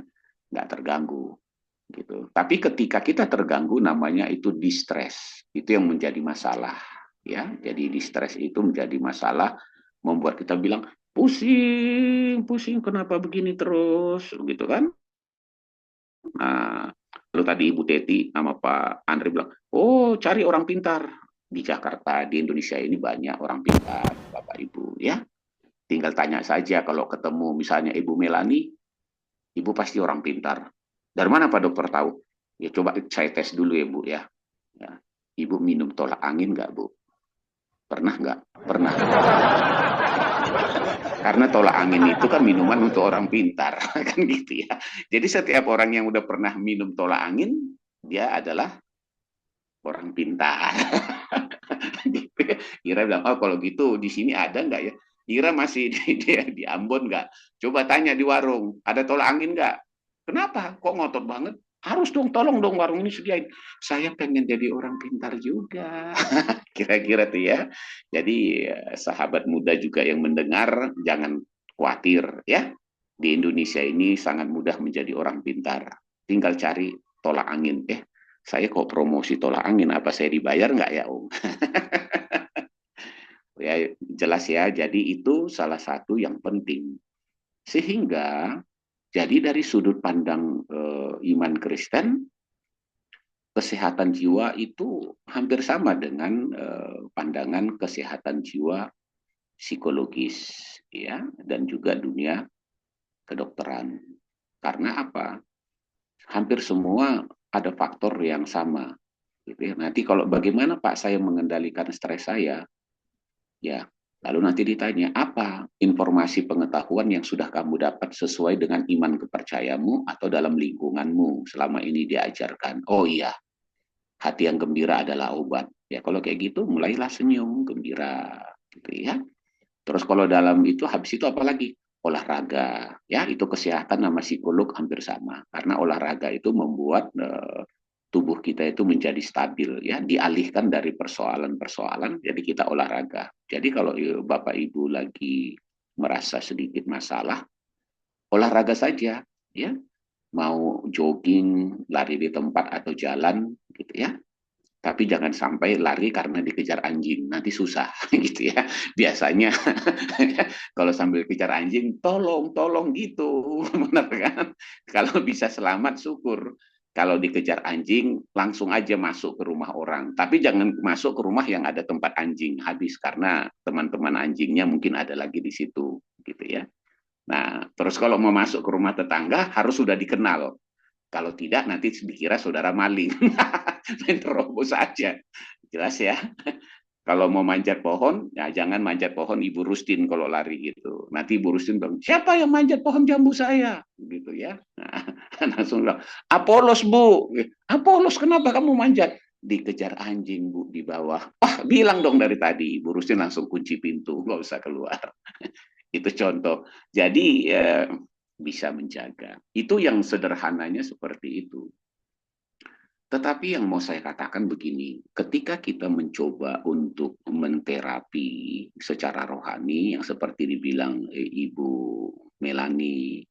Nggak terganggu. Gitu. Tapi ketika kita terganggu namanya itu distress, itu yang menjadi masalah ya. Jadi distress itu menjadi masalah, membuat kita bilang pusing, pusing kenapa begini terus, gitu kan? Nah, lalu tadi Ibu Teti sama Pak Andri bilang, oh cari orang pintar di Jakarta, di Indonesia ini banyak orang pintar, Bapak Ibu ya. Tinggal tanya saja kalau ketemu misalnya Ibu Melani, Ibu pasti orang pintar. Dari mana Pak Dokter tahu? Ya coba saya tes dulu ya Bu ya. Ya. Ibu minum tolak angin nggak Bu? Pernah nggak? Pernah. Karena tolak angin itu kan minuman untuk orang pintar, kan gitu ya. Jadi setiap orang yang udah pernah minum tolak angin, dia adalah orang pintar. Ira bilang, oh kalau gitu di sini ada nggak ya? Ira masih di Ambon nggak? Coba tanya di warung, ada tolak angin nggak? Kenapa? Kok ngotot banget? Harus dong, tolong dong warung ini sediain. Saya pengen jadi orang pintar juga. Kira-kira tuh ya. Jadi sahabat muda juga yang mendengar, jangan khawatir ya. Di Indonesia ini sangat mudah menjadi orang pintar. Tinggal cari tolak angin. Saya kok promosi tolak angin, apa saya dibayar nggak ya Om? Ya, jelas ya. Jadi itu salah satu yang penting. Sehingga jadi dari sudut pandang iman Kristen, kesehatan jiwa itu hampir sama dengan pandangan kesehatan jiwa psikologis, ya, dan juga dunia kedokteran. Karena apa? Hampir semua ada faktor yang sama. Gitu ya. Nanti kalau bagaimana Pak saya mengendalikan stres saya, ya, lalu nanti ditanya, apa informasi pengetahuan yang sudah kamu dapat sesuai dengan iman kepercayamu atau dalam lingkunganmu selama ini diajarkan? Oh iya, hati yang gembira adalah obat. Ya kalau kayak gitu mulailah senyum, gembira, gitu ya. Terus kalau dalam itu habis itu apalagi? Olahraga. Ya, itu kesehatan sama psikolog hampir sama. Karena olahraga itu membuat tubuh kita itu menjadi stabil, ya, dialihkan dari persoalan-persoalan jadi kita olahraga. Jadi kalau Bapak Ibu lagi merasa sedikit masalah, olahraga saja, ya, mau jogging, lari di tempat atau jalan, gitu ya. Tapi jangan sampai lari karena dikejar anjing, nanti susah gitu ya. Biasanya kalau sambil kejar anjing, tolong, tolong gitu, benar kan? Kalau bisa selamat syukur. Kalau dikejar anjing, langsung aja masuk ke rumah orang. Tapi jangan masuk ke rumah yang ada tempat anjing habis karena teman-teman anjingnya mungkin ada lagi di situ, gitu ya. Nah, terus kalau mau masuk ke rumah tetangga harus sudah dikenal. Kalau tidak nanti dikira saudara maling. Main terobos saja. Jelas ya. Kalau mau manjat pohon, ya jangan manjat pohon Ibu Rustin kalau lari gitu. Nanti Ibu Rustin bilang, siapa yang manjat pohon jambu saya? Gitu ya. Nah, langsung bilang, Apolos Bu. Apolos kenapa kamu manjat? Dikejar anjing Bu di bawah. Wah, bilang dong dari tadi. Ibu Rustin langsung kunci pintu, nggak usah keluar. Itu contoh. Jadi bisa menjaga. Itu yang sederhananya seperti itu. Tetapi yang mau saya katakan begini, ketika kita mencoba untuk menterapi secara rohani, yang seperti dibilang Ibu Melani,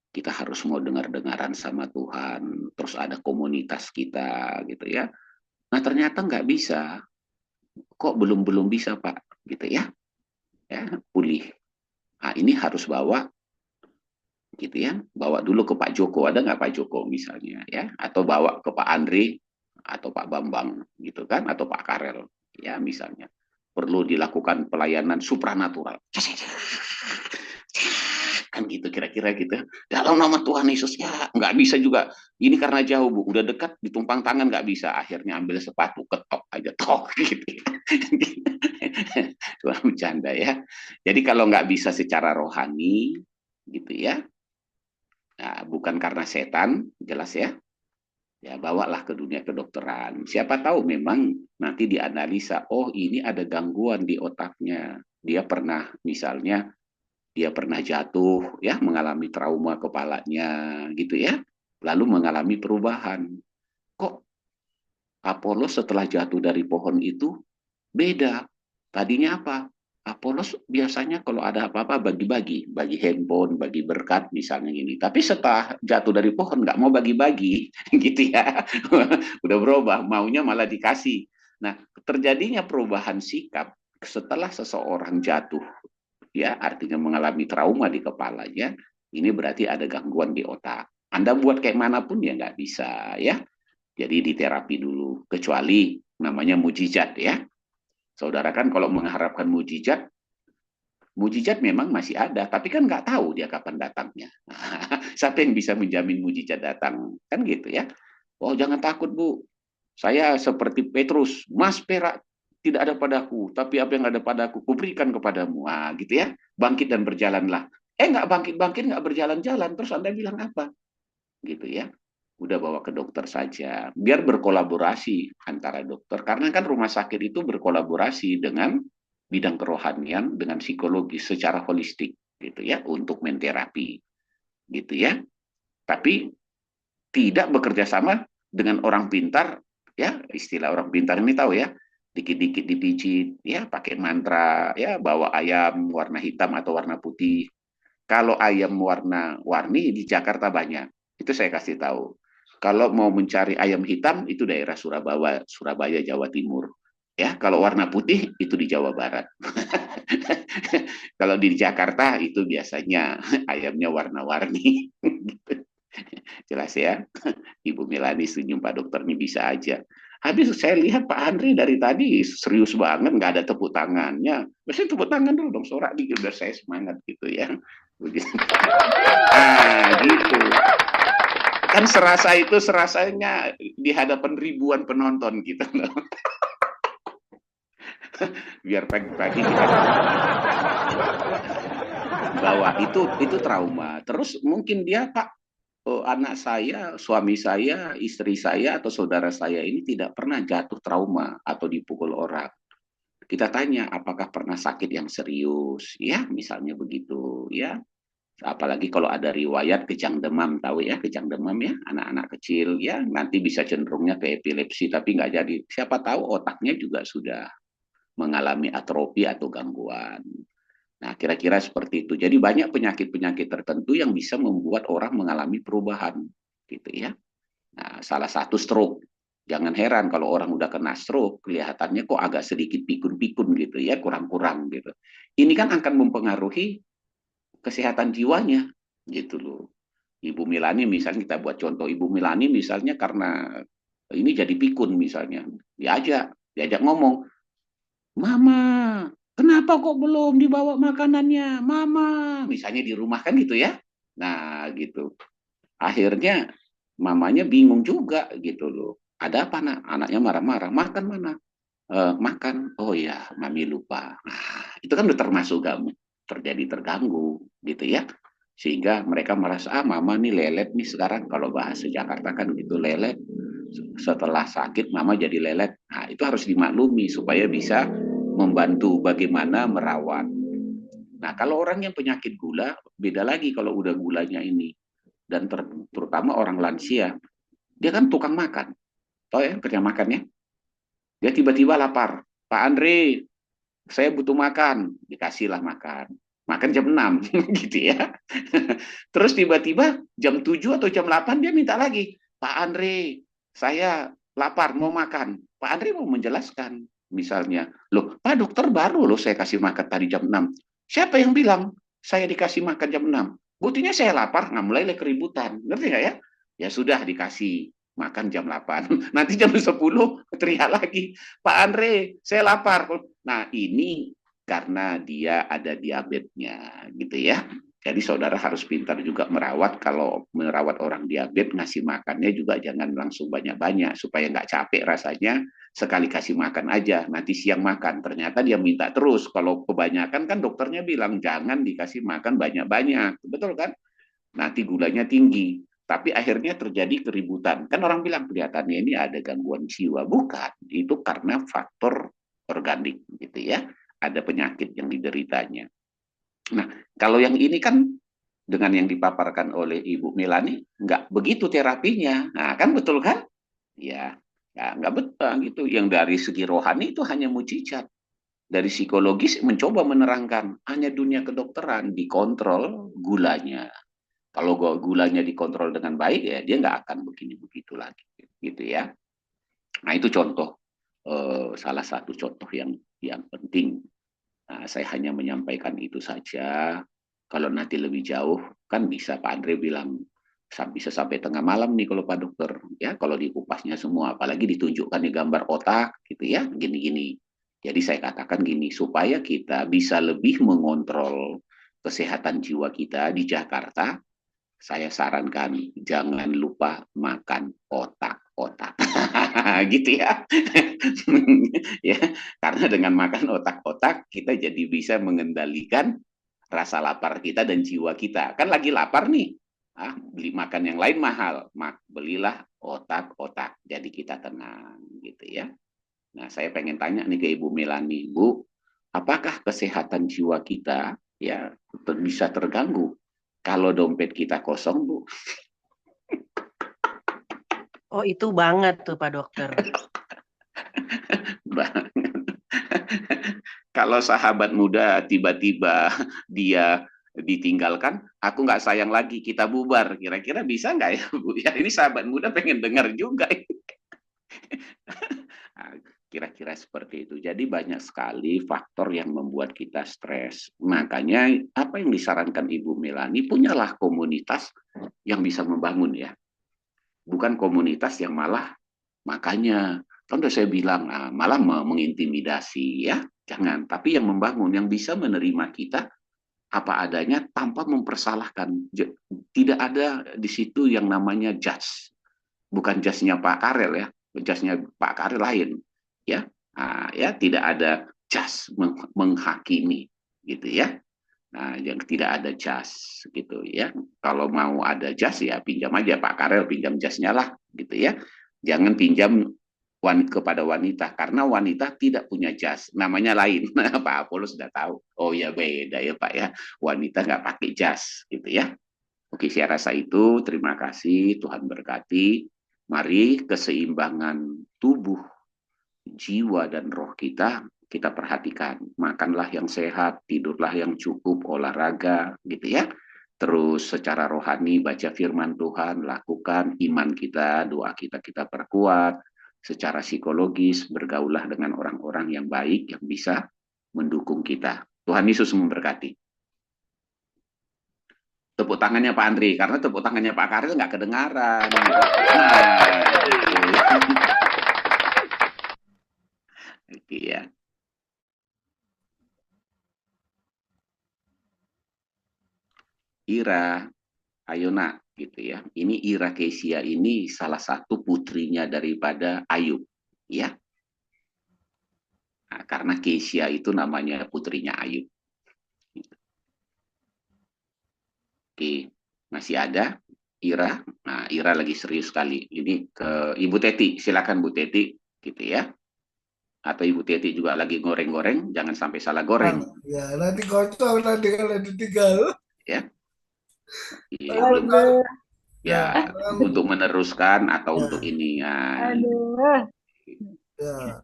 kita harus mau dengar-dengaran sama Tuhan, terus ada komunitas kita gitu ya. Nah ternyata nggak bisa, kok belum bisa Pak, gitu ya, pulih. Nah ini harus bawa gitu ya, bawa dulu ke Pak Joko, ada nggak Pak Joko misalnya ya, atau bawa ke Pak Andri atau Pak Bambang gitu kan, atau Pak Karel ya misalnya, perlu dilakukan pelayanan supranatural kan gitu kira-kira gitu, dalam nama Tuhan Yesus ya, nggak bisa juga ini karena jauh Bu, udah dekat ditumpang tangan nggak bisa, akhirnya ambil sepatu ketok aja tok gitu cuma bercanda ya. Jadi kalau nggak bisa secara rohani gitu ya, nah, bukan karena setan, jelas ya. Ya, bawalah ke dunia kedokteran. Siapa tahu memang nanti dianalisa, oh ini ada gangguan di otaknya. Dia pernah, misalnya, dia pernah jatuh, ya, mengalami trauma kepalanya, gitu ya. Lalu mengalami perubahan. Kok Apollo setelah jatuh dari pohon itu beda? Tadinya apa? Apolos biasanya kalau ada apa-apa bagi-bagi, bagi handphone, bagi berkat misalnya gini. Tapi setelah jatuh dari pohon nggak mau bagi-bagi, gitu ya. Udah berubah, maunya malah dikasih. Nah, terjadinya perubahan sikap setelah seseorang jatuh, ya artinya mengalami trauma di kepalanya, ini berarti ada gangguan di otak. Anda buat kayak manapun ya nggak bisa, ya. Jadi diterapi dulu, kecuali namanya mujizat ya. Saudara kan kalau mengharapkan mujizat, mujizat memang masih ada, tapi kan nggak tahu dia kapan datangnya. Siapa yang bisa menjamin mujizat datang? Kan gitu ya. Oh jangan takut Bu, saya seperti Petrus, Mas perak tidak ada padaku, tapi apa yang ada padaku, kuberikan kepadamu. Ah, gitu ya, bangkit dan berjalanlah. Nggak bangkit-bangkit, nggak berjalan-jalan, terus Anda bilang apa? Gitu ya. Udah bawa ke dokter saja, biar berkolaborasi antara dokter, karena kan rumah sakit itu berkolaborasi dengan bidang kerohanian, dengan psikologis secara holistik gitu ya, untuk menterapi gitu ya, tapi tidak bekerja sama dengan orang pintar ya, istilah orang pintar ini tahu ya, dikit-dikit dipijit ya, pakai mantra ya, bawa ayam warna hitam atau warna putih. Kalau ayam warna-warni di Jakarta banyak, itu saya kasih tahu. Kalau mau mencari ayam hitam, itu daerah Surabaya, Jawa Timur. Ya, kalau warna putih itu di Jawa Barat. Kalau di Jakarta itu biasanya ayamnya warna-warni. Jelas ya, Ibu Melani setuju Pak Dokter ini bisa aja. Habis saya lihat Pak Andri dari tadi serius banget, nggak ada tepuk tangannya. Biasanya tepuk tangan dulu dong, sorak dikit biar saya semangat gitu ya. Begitu. Ah, gitu. Kan serasanya di hadapan ribuan penonton gitu loh. Biar pagi-pagi kita bawa itu trauma. Terus mungkin dia Pak, anak saya, suami saya, istri saya atau saudara saya ini tidak pernah jatuh trauma atau dipukul orang. Kita tanya apakah pernah sakit yang serius, ya misalnya begitu, ya. Apalagi kalau ada riwayat kejang demam, tahu ya kejang demam ya, anak-anak kecil ya nanti bisa cenderungnya ke epilepsi tapi nggak jadi. Siapa tahu otaknya juga sudah mengalami atrofi atau gangguan. Nah, kira-kira seperti itu. Jadi banyak penyakit-penyakit tertentu yang bisa membuat orang mengalami perubahan, gitu ya. Nah, salah satu stroke. Jangan heran kalau orang udah kena stroke, kelihatannya kok agak sedikit pikun-pikun gitu ya, kurang-kurang gitu. Ini kan akan mempengaruhi kesehatan jiwanya, gitu loh. Ibu Milani misalnya, kita buat contoh, Ibu Milani misalnya karena ini jadi pikun misalnya, diajak ngomong, Mama, kenapa kok belum dibawa makanannya? Mama, misalnya di rumah kan gitu ya. Nah, gitu. Akhirnya mamanya bingung juga gitu loh. Ada apa nak? Anaknya marah-marah. Makan mana? Makan. Oh ya, mami lupa. Nah, itu kan udah termasuk terjadi terganggu gitu ya. Sehingga mereka merasa, mama nih lelet nih sekarang. Kalau bahasa Jakarta kan gitu, lelet. Setelah sakit mama jadi lelet. Nah, itu harus dimaklumi supaya bisa membantu bagaimana merawat. Nah, kalau orang yang penyakit gula, beda lagi kalau udah gulanya ini. Dan terutama orang lansia, dia kan tukang makan. Tahu ya kerja makannya? Dia tiba-tiba lapar. Pak Andre, saya butuh makan. Dikasihlah makan. Makan jam 6, gitu ya. Terus tiba-tiba jam 7 atau jam 8 dia minta lagi. Pak Andre, saya lapar, mau makan. Pak Andre mau menjelaskan. Misalnya, loh, Pak dokter baru loh saya kasih makan tadi jam 6. Siapa yang bilang saya dikasih makan jam 6? Buktinya saya lapar, nggak mulai keributan. Ngerti nggak ya? Ya sudah dikasih makan jam 8. Nanti jam 10 teriak lagi. Pak Andre, saya lapar. Nah ini karena dia ada diabetesnya gitu ya. Jadi saudara harus pintar juga merawat. Kalau merawat orang diabetes, ngasih makannya juga jangan langsung banyak-banyak. Supaya nggak capek rasanya, sekali kasih makan aja. Nanti siang makan. Ternyata dia minta terus. Kalau kebanyakan kan dokternya bilang, jangan dikasih makan banyak-banyak. Betul kan? Nanti gulanya tinggi. Tapi akhirnya terjadi keributan. Kan orang bilang, kelihatannya ini ada gangguan jiwa. Bukan. Itu karena faktor organik gitu ya. Ada penyakit yang dideritanya. Nah, kalau yang ini kan dengan yang dipaparkan oleh Ibu Melani, nggak begitu terapinya. Nah, kan betul kan? Ya, nggak betul gitu. Yang dari segi rohani itu hanya mujizat. Dari psikologis mencoba menerangkan, hanya dunia kedokteran dikontrol gulanya. Kalau gulanya dikontrol dengan baik, ya dia nggak akan begini-begitu lagi. Gitu ya. Nah, itu contoh, salah satu contoh yang penting. Nah, saya hanya menyampaikan itu saja. Kalau nanti lebih jauh, kan bisa Pak Andre bilang, bisa sampai tengah malam nih kalau Pak Dokter. Ya, kalau dikupasnya semua, apalagi ditunjukkan di gambar otak, gitu ya, gini-gini. Jadi saya katakan gini, supaya kita bisa lebih mengontrol kesehatan jiwa kita di Jakarta, saya sarankan jangan lupa makan otak-otak. Gitu ya. Ya, karena dengan makan otak-otak kita jadi bisa mengendalikan rasa lapar kita dan jiwa kita. Kan lagi lapar nih. Beli makan yang lain mahal. Belilah otak-otak. Jadi kita tenang gitu ya. Nah, saya pengen tanya nih ke Ibu Melani, Bu, apakah kesehatan jiwa kita ya bisa terganggu kalau dompet kita kosong, Bu? Oh, itu banget tuh Pak Dokter. Kalau sahabat muda tiba-tiba dia ditinggalkan, aku nggak sayang lagi, kita bubar. Kira-kira bisa nggak ya, Bu? Ya, ini sahabat muda pengen dengar juga. kira-kira seperti itu. Jadi banyak sekali faktor yang membuat kita stres. Makanya apa yang disarankan Ibu Melani, punyalah komunitas yang bisa membangun ya. Bukan komunitas yang malah, makanya kan udah saya bilang malah mengintimidasi ya. Jangan, tapi yang membangun, yang bisa menerima kita apa adanya tanpa mempersalahkan. Tidak ada di situ yang namanya judge. Bukan judge-nya Pak Karel ya. Judge-nya Pak Karel lain. Ya, ya tidak ada judge menghakimi gitu ya. Nah, yang tidak ada jas gitu ya. Kalau mau ada jas ya pinjam aja Pak Karel, pinjam jasnya lah gitu ya. Jangan pinjam kepada wanita karena wanita tidak punya jas, namanya lain. Pak Apollo sudah tahu. Oh ya beda ya Pak ya. Wanita nggak pakai jas gitu ya. Oke, saya rasa itu. Terima kasih, Tuhan berkati. Mari keseimbangan tubuh, jiwa dan roh kita perhatikan. Makanlah yang sehat, tidurlah yang cukup, olahraga gitu ya. Terus secara rohani baca firman Tuhan, lakukan iman kita, doa kita perkuat. Secara psikologis bergaullah dengan orang-orang yang baik yang bisa mendukung kita. Tuhan Yesus memberkati. Tepuk tangannya Pak Andri, karena tepuk tangannya Pak Karel nggak kedengaran. Nah, gitu ya. Ira, ayo nak, gitu ya. Ini Ira Kesia ini salah satu putrinya daripada Ayub, ya. Nah, karena Kesia itu namanya putrinya Ayub. Oke, masih ada Ira. Nah, Ira lagi serius sekali. Ini ke Ibu Teti, silakan Bu Teti, gitu ya. Atau Ibu Teti juga lagi goreng-goreng, jangan sampai salah goreng. Ya, nanti kocok nanti kalau ditinggal. Ya. Belum ya, untuk meneruskan atau untuk ini ya. Aduh. Ya,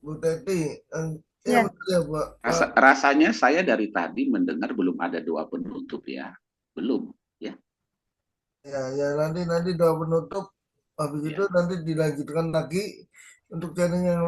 Bu Teti, Ya. betul ya, Bu. Rasanya saya dari tadi mendengar belum ada doa penutup ya, belum ya. Ya nanti doa penutup, habis itu nanti dilanjutkan lagi untuk sharing yang